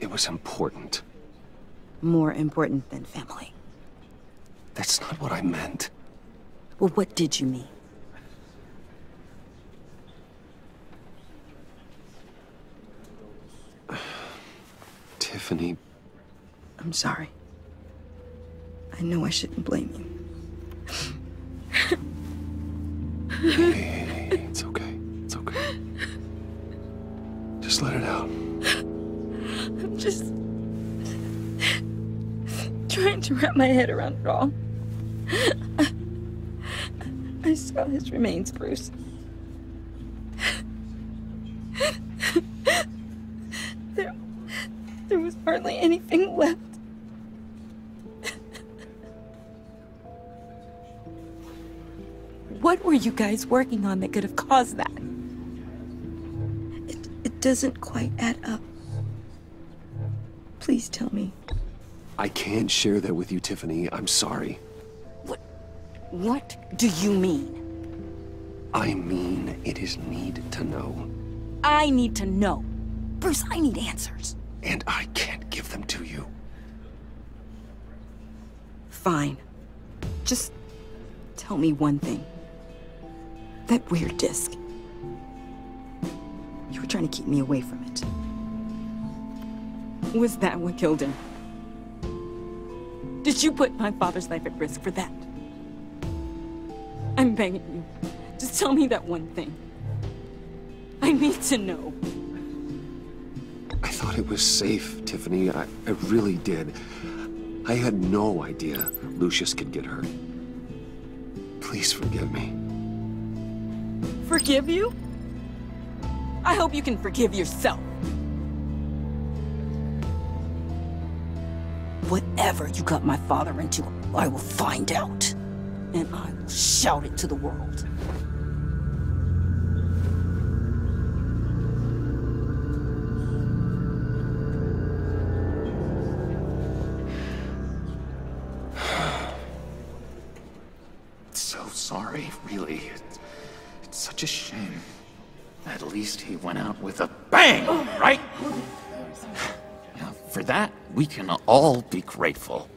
it was important. More important than family. That's not what I meant. Well, what did you mean? Tiffany. I'm sorry. I know I shouldn't blame you. Hey, it's okay. It's okay. Just let it out. I'm just trying to wrap my head around it all. I saw his remains, Bruce. There was hardly anything left. What were you guys working on that could have caused that? It doesn't quite add up. Please tell me. I can't share that with you, Tiffany. I'm sorry. What do you mean? I mean, it is need to know. I need to know. Bruce, I need answers. And I can't give them to you. Fine. Just tell me one thing. That weird disc. You were trying to keep me away from it. Was that what killed him? Did you put my father's life at risk for that? I'm begging you. Just tell me that one thing. I need to know. I thought it was safe, Tiffany. I really did. I had no idea Lucius could get hurt. Please forgive me. Forgive you? I hope you can forgive yourself. Whatever you got my father into, I will find out. And I will shout it to the world. So sorry, really. It's such a shame. At least he went out with a bang, right? Now, for that, we can all be grateful.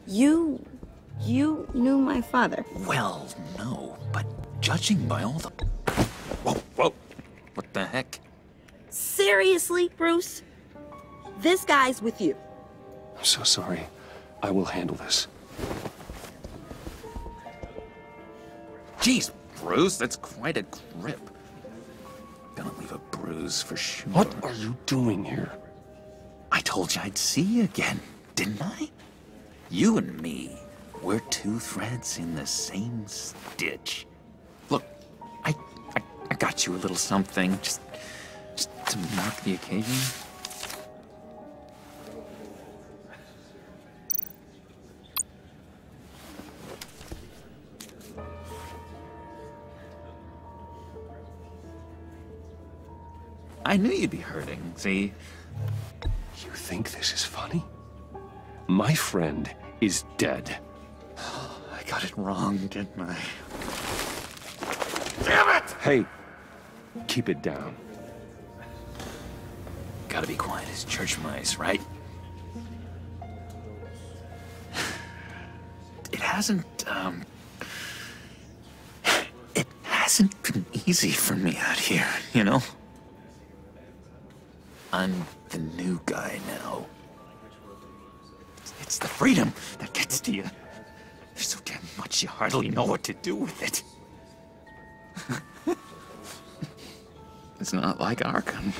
You knew my father? Well, no, but judging by all the... Whoa. What the heck? Seriously, Bruce? This guy's with you. I'm so sorry. I will handle this. Jeez, Bruce, that's quite a grip. Gonna leave a bruise for sure. What are you doing here? I told you I'd see you again, didn't I? You and me, we're two threads in the same stitch. Look, I got you a little something, just to mark the occasion. I knew you'd be hurting, see? You think this is funny? My friend is dead. I got it wrong, didn't I? Damn it! Hey, keep it down. Gotta be quiet as church mice, right? It hasn't been easy for me out here, you know? I'm the new guy now. It's the freedom that gets to you. There's so damn much you hardly know what to do with it. It's not like Arkham.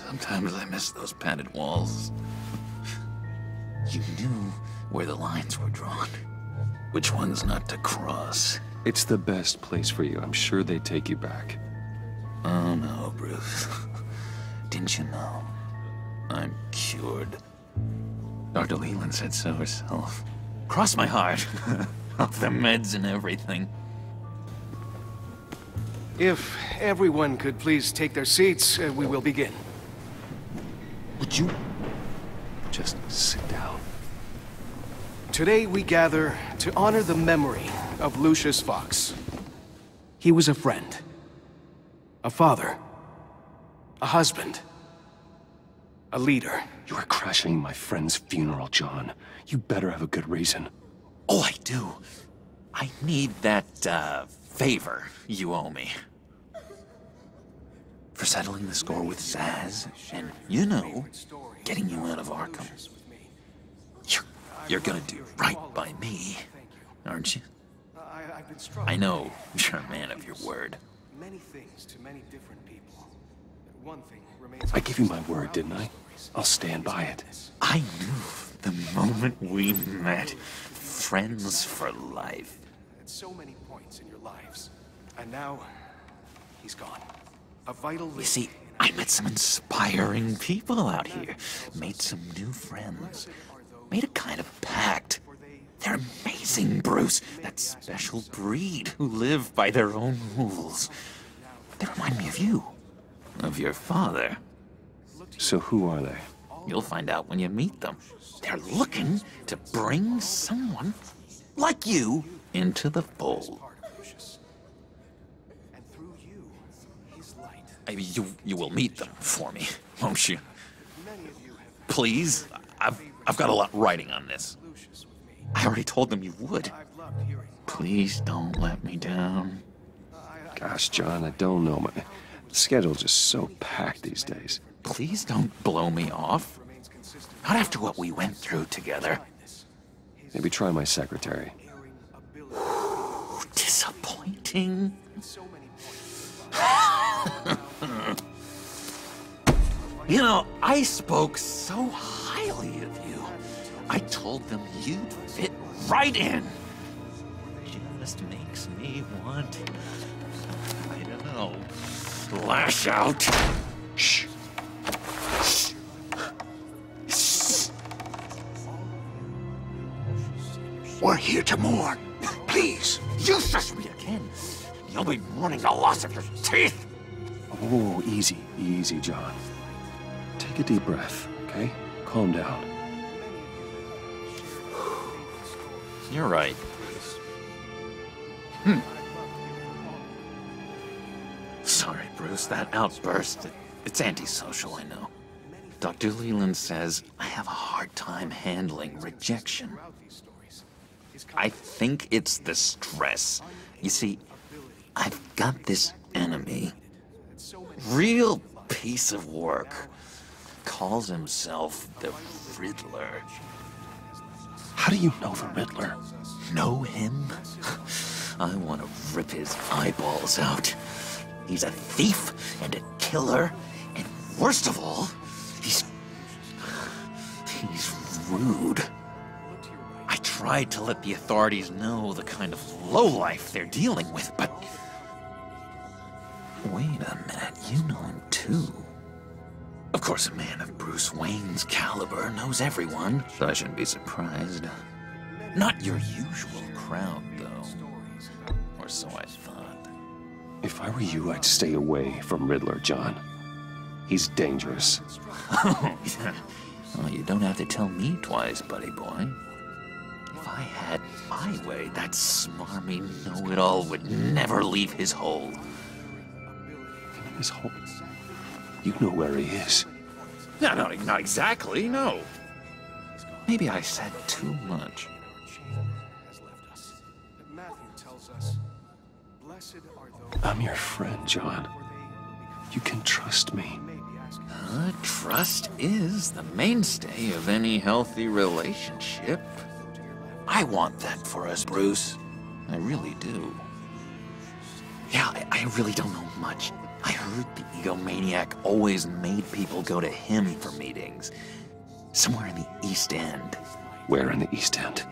Sometimes I miss those padded walls. You knew where the lines were drawn. Which ones not to cross. It's the best place for you. I'm sure they take you back. Oh no, Bruce. Didn't you know? I'm cured. Dr. Leland said so herself. Cross my heart. Off the meds and everything. If everyone could please take their seats, we will begin. Would you just sit down? Today we gather to honor the memory of Lucius Fox. He was a friend. A father. A husband. A leader. You are crashing my friend's funeral, John. You better have a good reason. Oh, I do. I need that, favor you owe me. For settling the score with Zsasz, and, you know, getting you out of Arkham. You're gonna do right by me, aren't you? I know you're a man of your word. Many things to many different people. One thing remains. I gave you my word, didn't I? I'll stand by it. I knew the moment we met. Friends for life. At so many points in your lives. And now, he's gone. A vital link. You see, I met some inspiring people out here. Made some new friends. Made a kind of pact. They're amazing, Bruce. That special breed who live by their own rules. They remind me of you. Of your father. So who are they? You'll find out when you meet them. They're looking to bring someone like you into the fold. You will meet them for me, won't you? Please? I've got a lot riding on this. I already told them you would. Please don't let me down. Gosh, John, I don't know. My schedule's just so packed these days. Please don't blow me off. Not after what we went through together. Maybe try my secretary. Disappointing. You know, I spoke so highly of you. I told them you'd fit right in. Just makes me want, I don't know, lash out. Shh. We're here to mourn. Please, you shush me again. You'll be mourning the loss of your teeth. Oh, easy, easy, John. Take a deep breath, okay? Calm down. You're right. Sorry, Bruce, that outburst, it's antisocial, I know. Dr. Leland says I have a hard time handling rejection. I think it's the stress. You see, I've got this enemy. Real piece of work. Calls himself the Riddler. How do you know the Riddler? Know him? I want to rip his eyeballs out. He's a thief and a killer, and worst of all, he's rude. I tried to let the authorities know the kind of lowlife they're dealing with, but... Wait a minute, you know him too. Of course, a man of Bruce Wayne's caliber knows everyone, so I shouldn't be surprised. Not your usual crowd, though. Or so I thought. If I were you, I'd stay away from Riddler, John. He's dangerous. Well, you don't have to tell me twice, buddy boy. If I had my way, that smarmy know-it-all would never leave his hole. His hole? You know where he is. No, not exactly, no. Maybe I said too much. I'm your friend, John. You can trust me. Trust is the mainstay of any healthy relationship. I want that for us, Bruce. I really do. Yeah, I really don't know much. I heard the egomaniac always made people go to him for meetings. Somewhere in the East End. Where in the East End?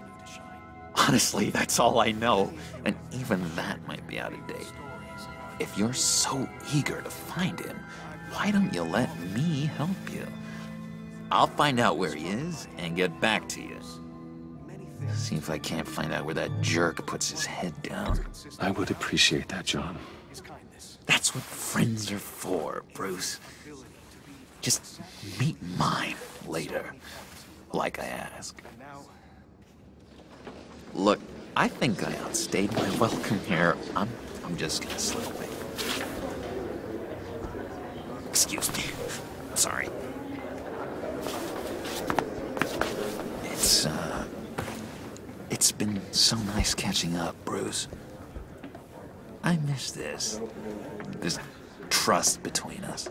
Honestly, that's all I know. And even that might be out of date. If you're so eager to find him, why don't you let me help you? I'll find out where he is and get back to you. See if I can't find out where that jerk puts his head down. I would appreciate that, John. That's what friends are for, Bruce. Just meet mine later, like I asked. Look, I think I outstayed my welcome here. I'm just gonna slip away. Excuse me. Sorry. It's been so nice catching up, Bruce. I miss this. This trust between us.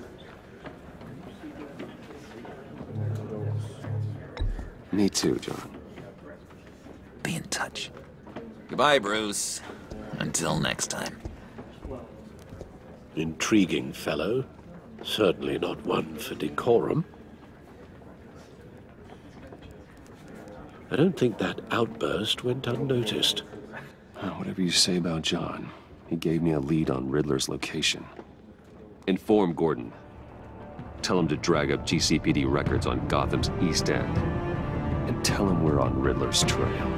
Me too, John. Be in touch. Goodbye, Bruce. Until next time. Intriguing fellow. Certainly not one for decorum. I don't think that outburst went unnoticed. Whatever you say about John, he gave me a lead on Riddler's location. Inform Gordon. Tell him to drag up GCPD records on Gotham's East End. And tell him we're on Riddler's trail.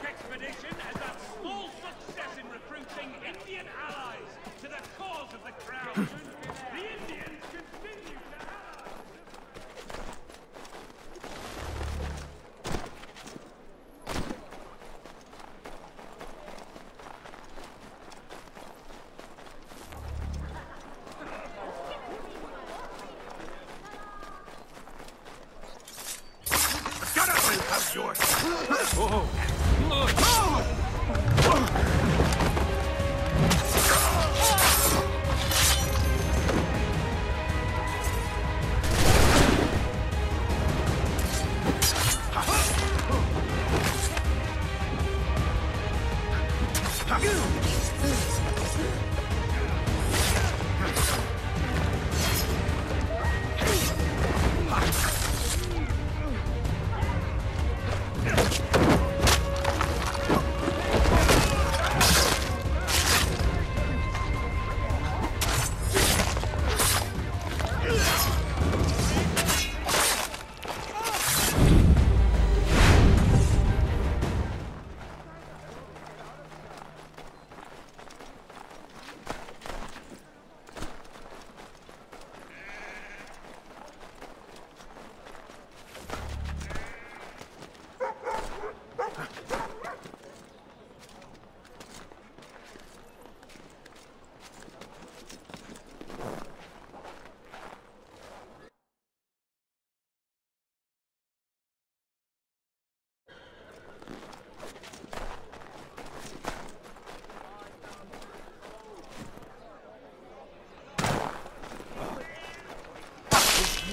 Expedition has had small success in recruiting Indian allies to the cause of the Crown. The Indians continue to ally. Get up and have yours! Whoa.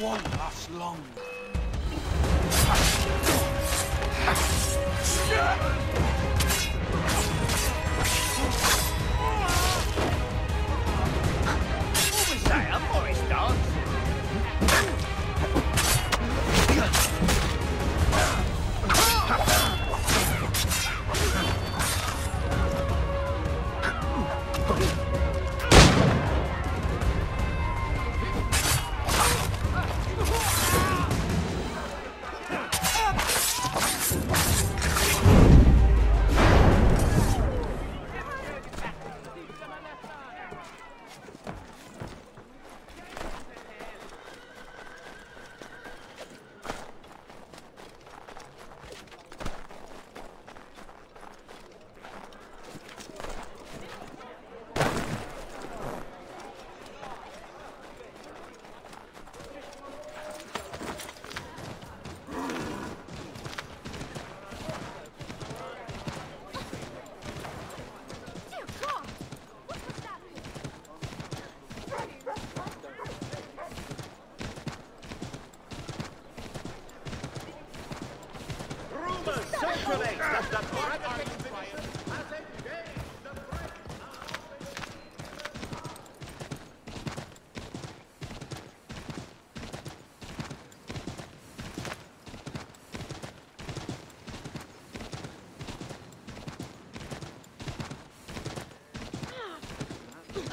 Won't last long. What was that, a Morris dance?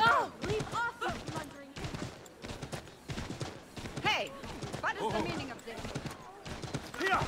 Oh, leave off, you blundering. Hey, what is the meaning of this? Here!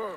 Whoa.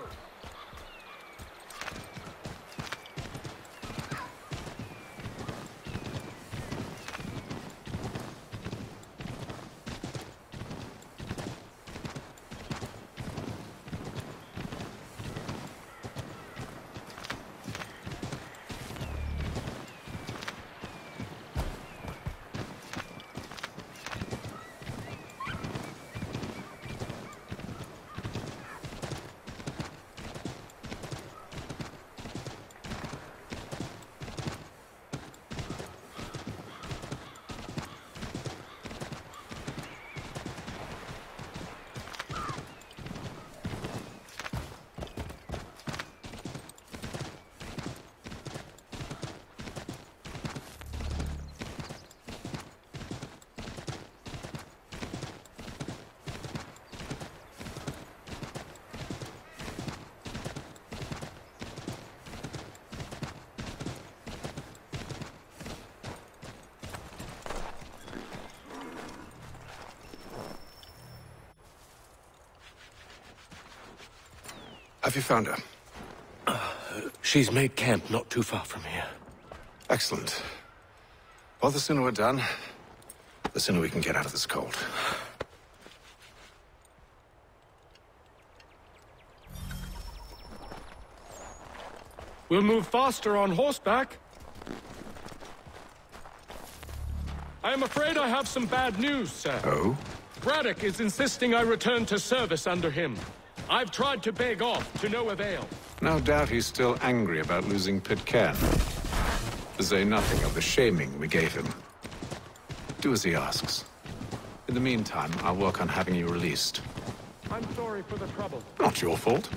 Have you found her? She's made camp not too far from here. Excellent. Well, the sooner we're done, the sooner we can get out of this cold. We'll move faster on horseback. I am afraid I have some bad news, sir. Oh? Braddock is insisting I return to service under him. I've tried to beg off, to no avail. No doubt he's still angry about losing Pitcairn. To say nothing of the shaming we gave him. Do as he asks. In the meantime, I'll work on having you released. I'm sorry for the trouble. Not your fault.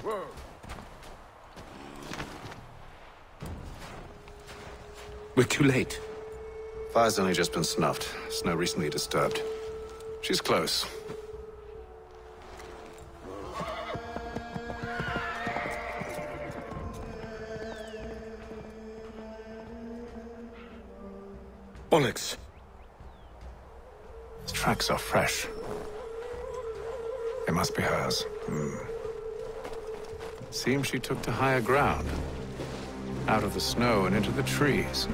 Whoa. We're too late. Fire's only just been snuffed. Snow recently disturbed. She's close. Onyx. His tracks are fresh. They must be hers. Seems she took to higher ground. Out of the snow and into the trees.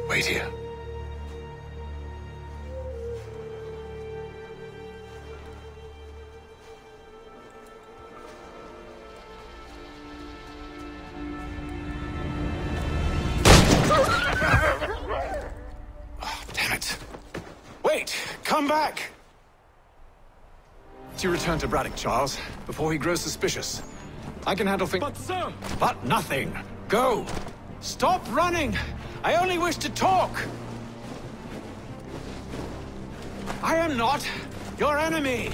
Wait here. Oh, damn it. Wait! Come back! You return to Braddock, Charles, before he grows suspicious. I can handle things— But, sir! But nothing! Go! Stop running! I only wish to talk! I am not your enemy!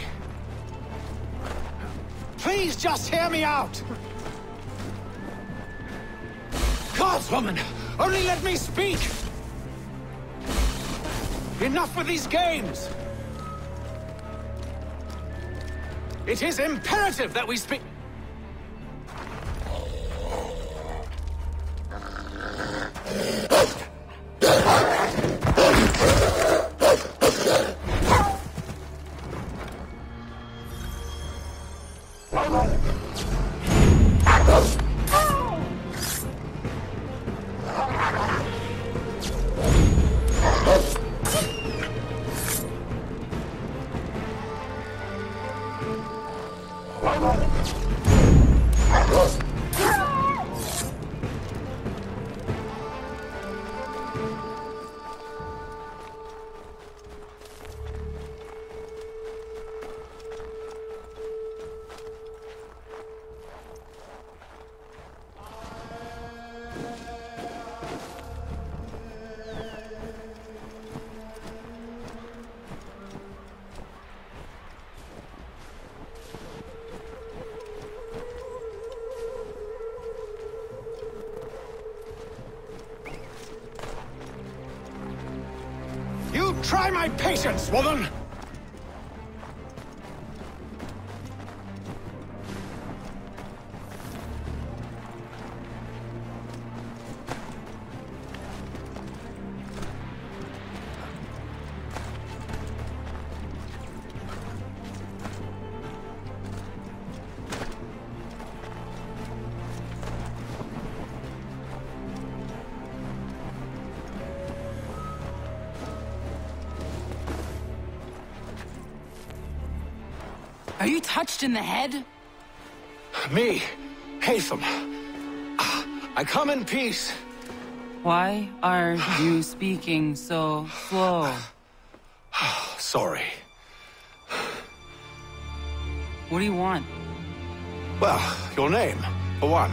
Please just hear me out! Guardswoman! Only let me speak! Enough with these games! It is imperative that we speak— Try my patience, woman! Are you touched in the head? Me, Haytham. I come in peace. Why are you speaking so slow? Sorry. What do you want? Well, your name, for one.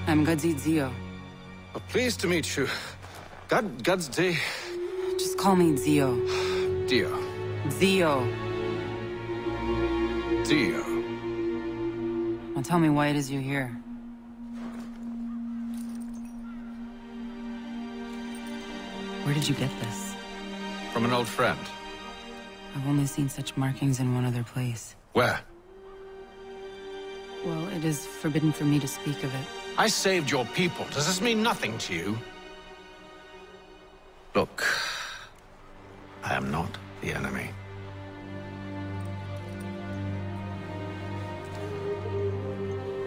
I'm Gadzit Zio. Pleased to meet you. Gadzit. Just call me Zio. Dio. Zio. Dio. Now tell me why it is you're here. Where did you get this? From an old friend. I've only seen such markings in one other place. Where? Well, it is forbidden for me to speak of it. I saved your people. Does this mean nothing to you? Look, I am not the enemy.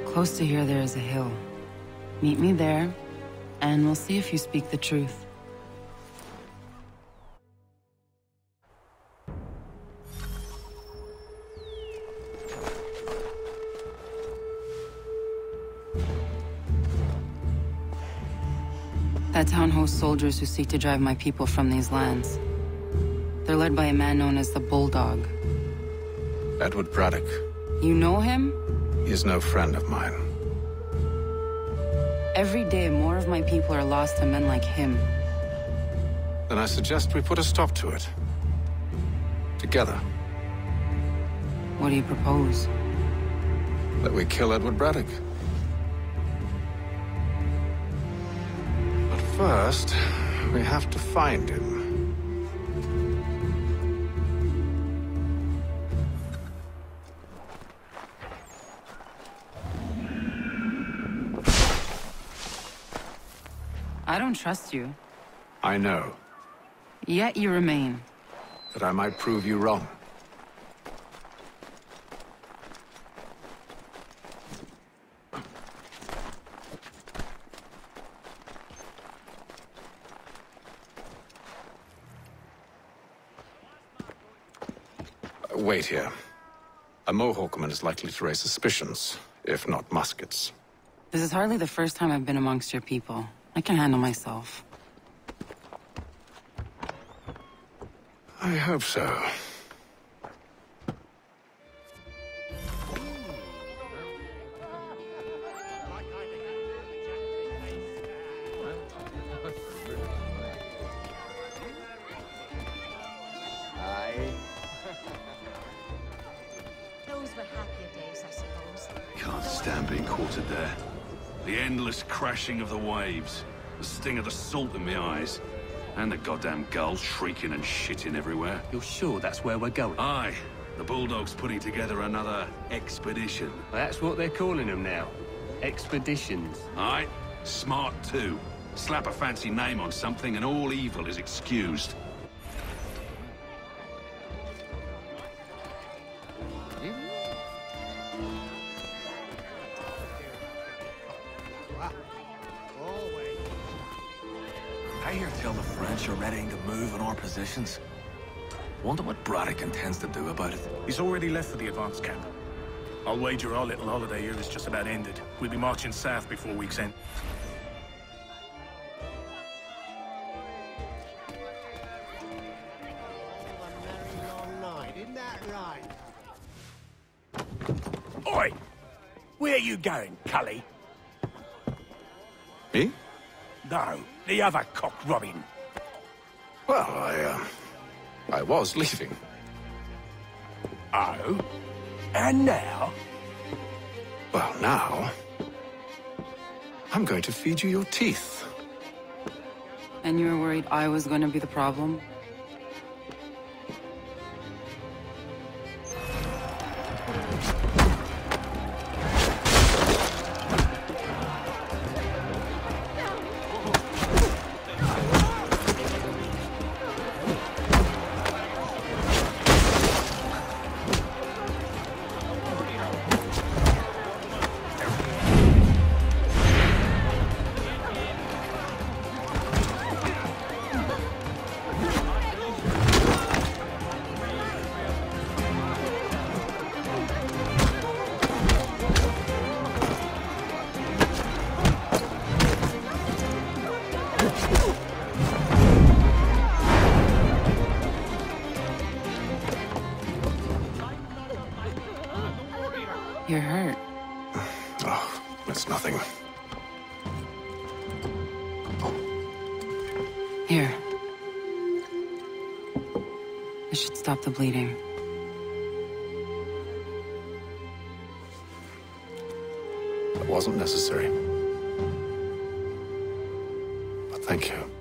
Close to here, there is a hill. Meet me there, and we'll see if you speak the truth. That town hosts soldiers who seek to drive my people from these lands. They're led by a man known as the Bulldog. Edward Braddock. You know him? He is no friend of mine. Every day, more of my people are lost to men like him. Then I suggest we put a stop to it. Together. What do you propose? That we kill Edward Braddock. But first, we have to find him. I don't trust you. I know. Yet you remain. That I might prove you wrong. Wait here. A Mohawkman is likely to raise suspicions, if not muskets. This is hardly the first time I've been amongst your people. I can handle myself. I hope so. Those were happier days, I suppose. Can't stand being quartered there. The endless crashing of the waves, the sting of the salt in my eyes, and the goddamn gulls shrieking and shitting everywhere. You're sure that's where we're going? Aye. The Bulldog's putting together another expedition. That's what they're calling them now. Expeditions. Aye. Smart too. Slap a fancy name on something and all evil is excused. I hear tell the French are readying to move on our positions. Wonder what Braddock intends to do about it. He's already left for the advance camp. I'll wager our little holiday here is just about ended. We'll be marching south before week's end. Oi! Where you going, Cully? Me? No, the other cock Robin. Well, I was leaving. Oh? And now? Well, now... I'm going to feed you your teeth. And you were worried I was gonna be the problem? You're hurt. Oh, it's nothing. Here. This should stop the bleeding. It wasn't necessary. But thank you.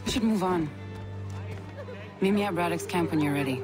We should move on. Meet me at Braddock's camp when you're ready.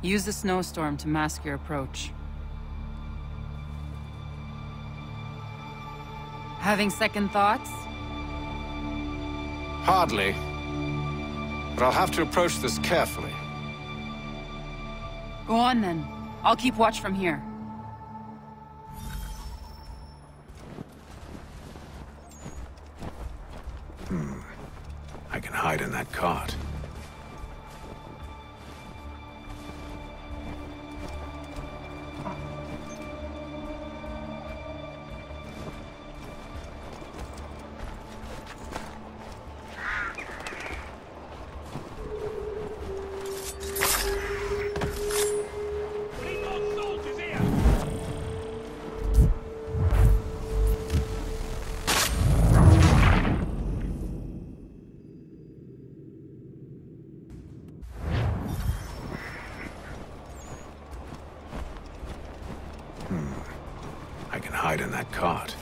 Use the snowstorm to mask your approach. Having second thoughts? Hardly. But I'll have to approach this carefully. Go on then. I'll keep watch from here. hide in that cart. I can hide in that cart.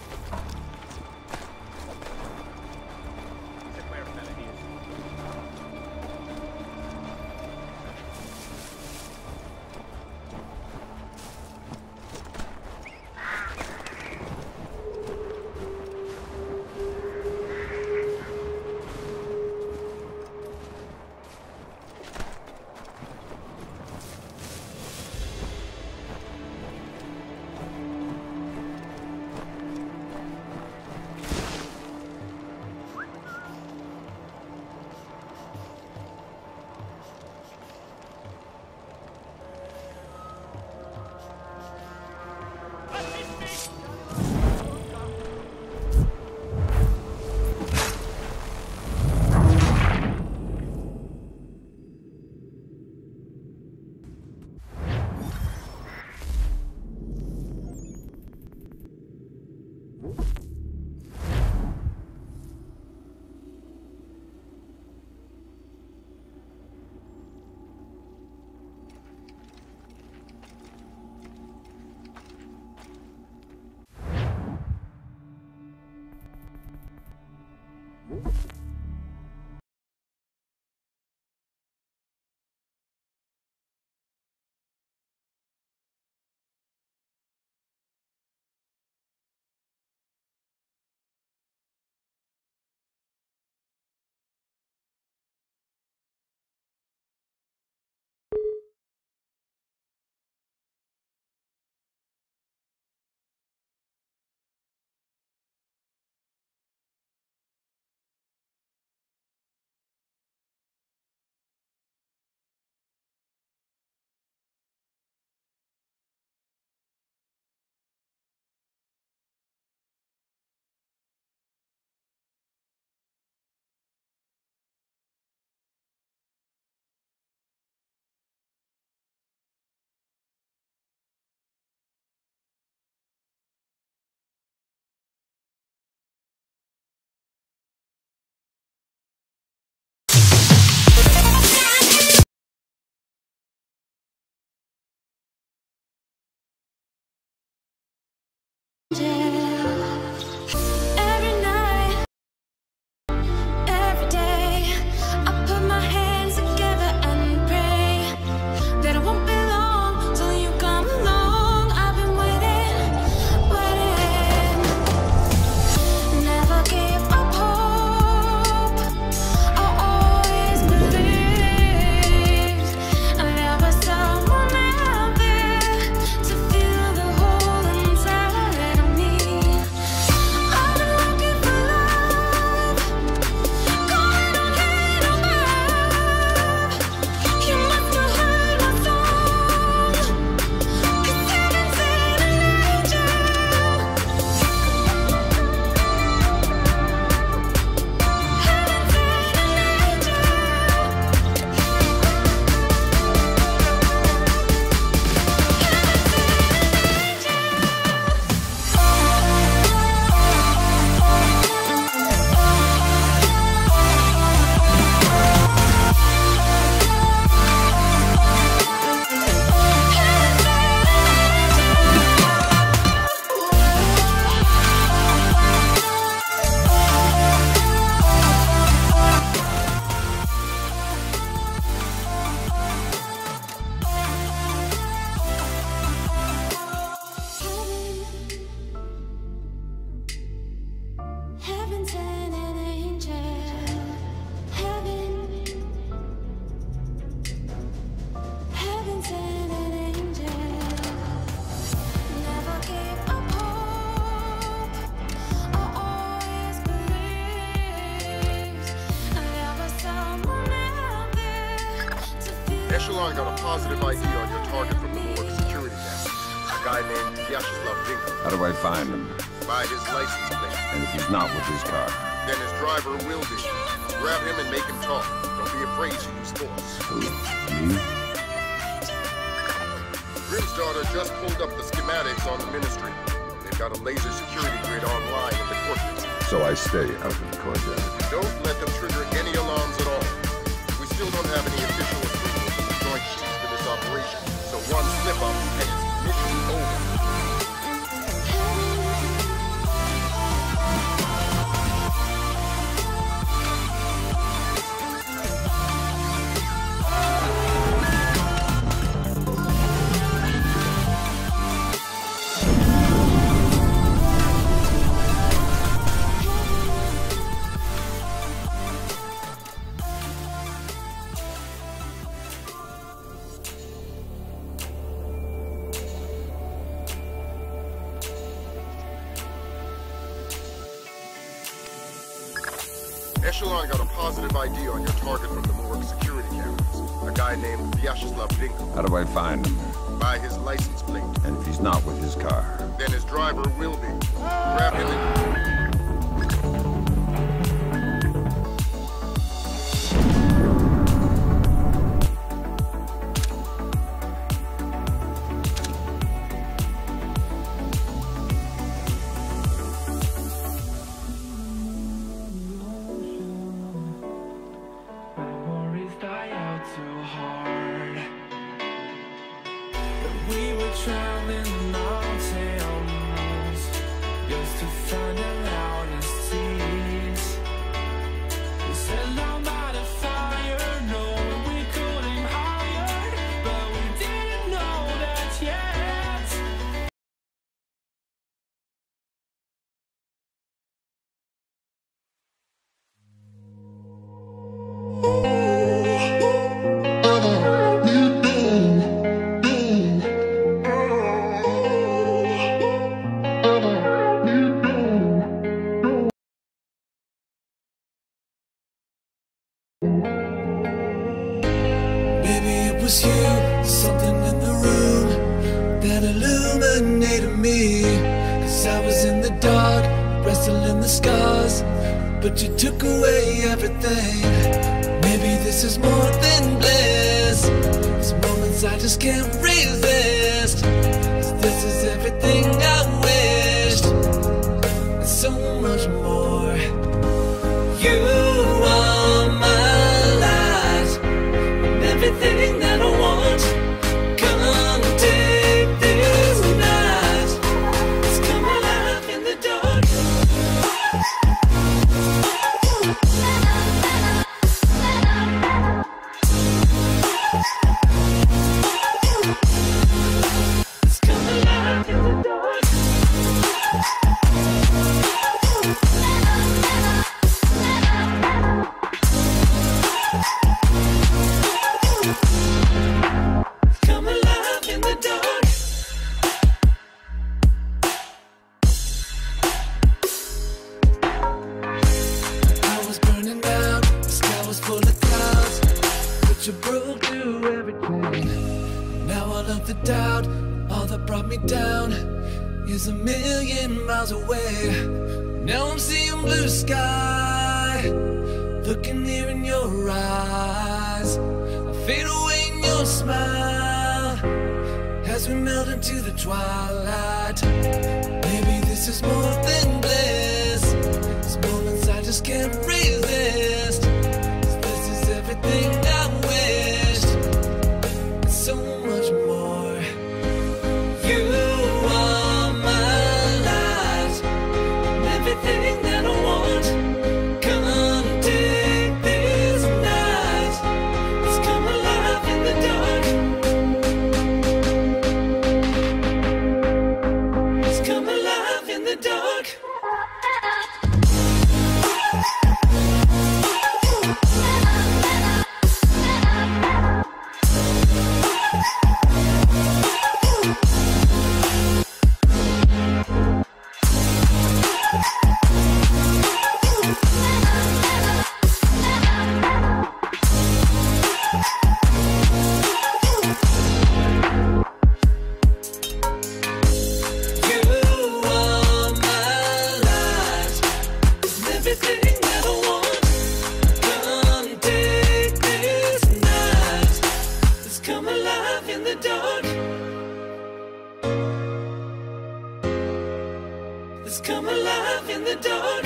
Echelon got a positive ID on your target from the morgue security desk. A guy named Vyacheslav Dinko. How do I find him? By his license plate. And if he's not with his car? Then his driver will be. Grab him and make him talk. Don't be afraid to use force. Who? Me? Grim's daughter just pulled up the schematics on the Ministry. They've got a laser security grid online in the courtyard. So I stay out of the courtyard. Don't let them trigger any alarms at all. We still don't have any official approval from the Joint Chiefs for this operation, so one slip-up and it's mission over. Echelon got a positive ID on your target from the morgue security cameras. A guy named Vyacheslav Dinko. How do I find him? By his license plate. And if he's not with his car? Then his driver will be. Grab him and... But you took away everything. Maybe this is more than bliss. These moments I just can't resist. 'Cause this is everything I wished, and so much more. You are my light, and everything that I want. Come take this night. Let's come alive in the dark. A million miles away. Now I'm seeing blue sky, looking here in your eyes. I fade away in your smile as we melt into the twilight. Maybe this is more than bliss. These moments I just can't resist. 'Cause this is everything I wished, and so much more. You everything that I want. Come take this night. Let's come alive in the dark. Let's come alive in the dark. Let's come alive in the dark.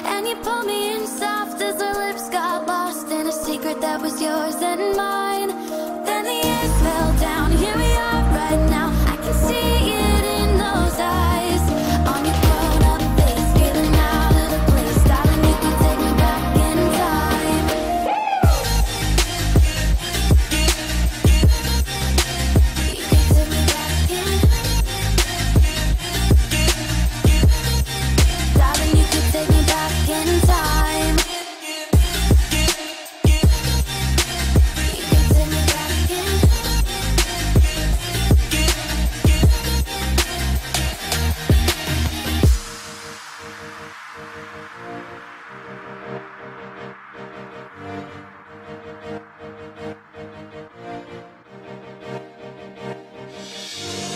And you pulled me in soft as our lips got lost in a secret that was yours and mine. Then the years fell down, here we are right now. I can see it in those eyes. On your grown-up face, feeling out of the place. Darling, you can take me back in time. You can take me back in. Darling, you can take me back in time. You can take me back in.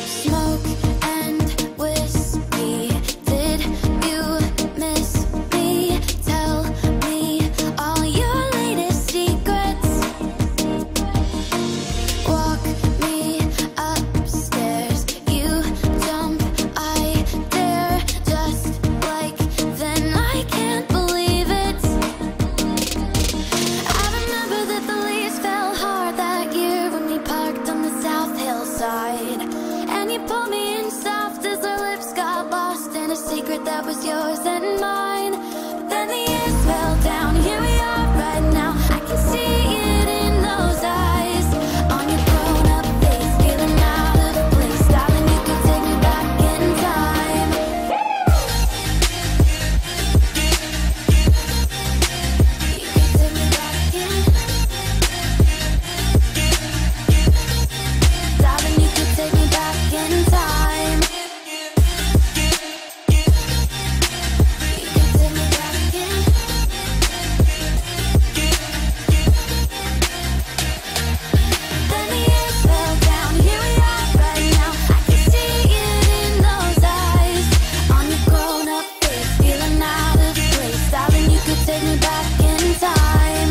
Smoke and whiskey. Did you miss me? Tell me all your latest secrets. Walk me upstairs. You jump, I dare. Just like then, I can't believe it. I remember that the leaves fell hard that year when we parked on the South Hillside. And you pulled me in soft as our lips got lost in a secret that was yours and mine. Then the years fell down, here we are right now. I can see it in those eyes. On your grown-up face, feeling out of place. Darling, you can take me back in time. You can take me back in. Darling, you can take me back in time. You can take me back in. Then the years fell down, here we are right now. I can see it in those eyes. On your grown-up face, feeling out of place. Darling, you could take me back in time.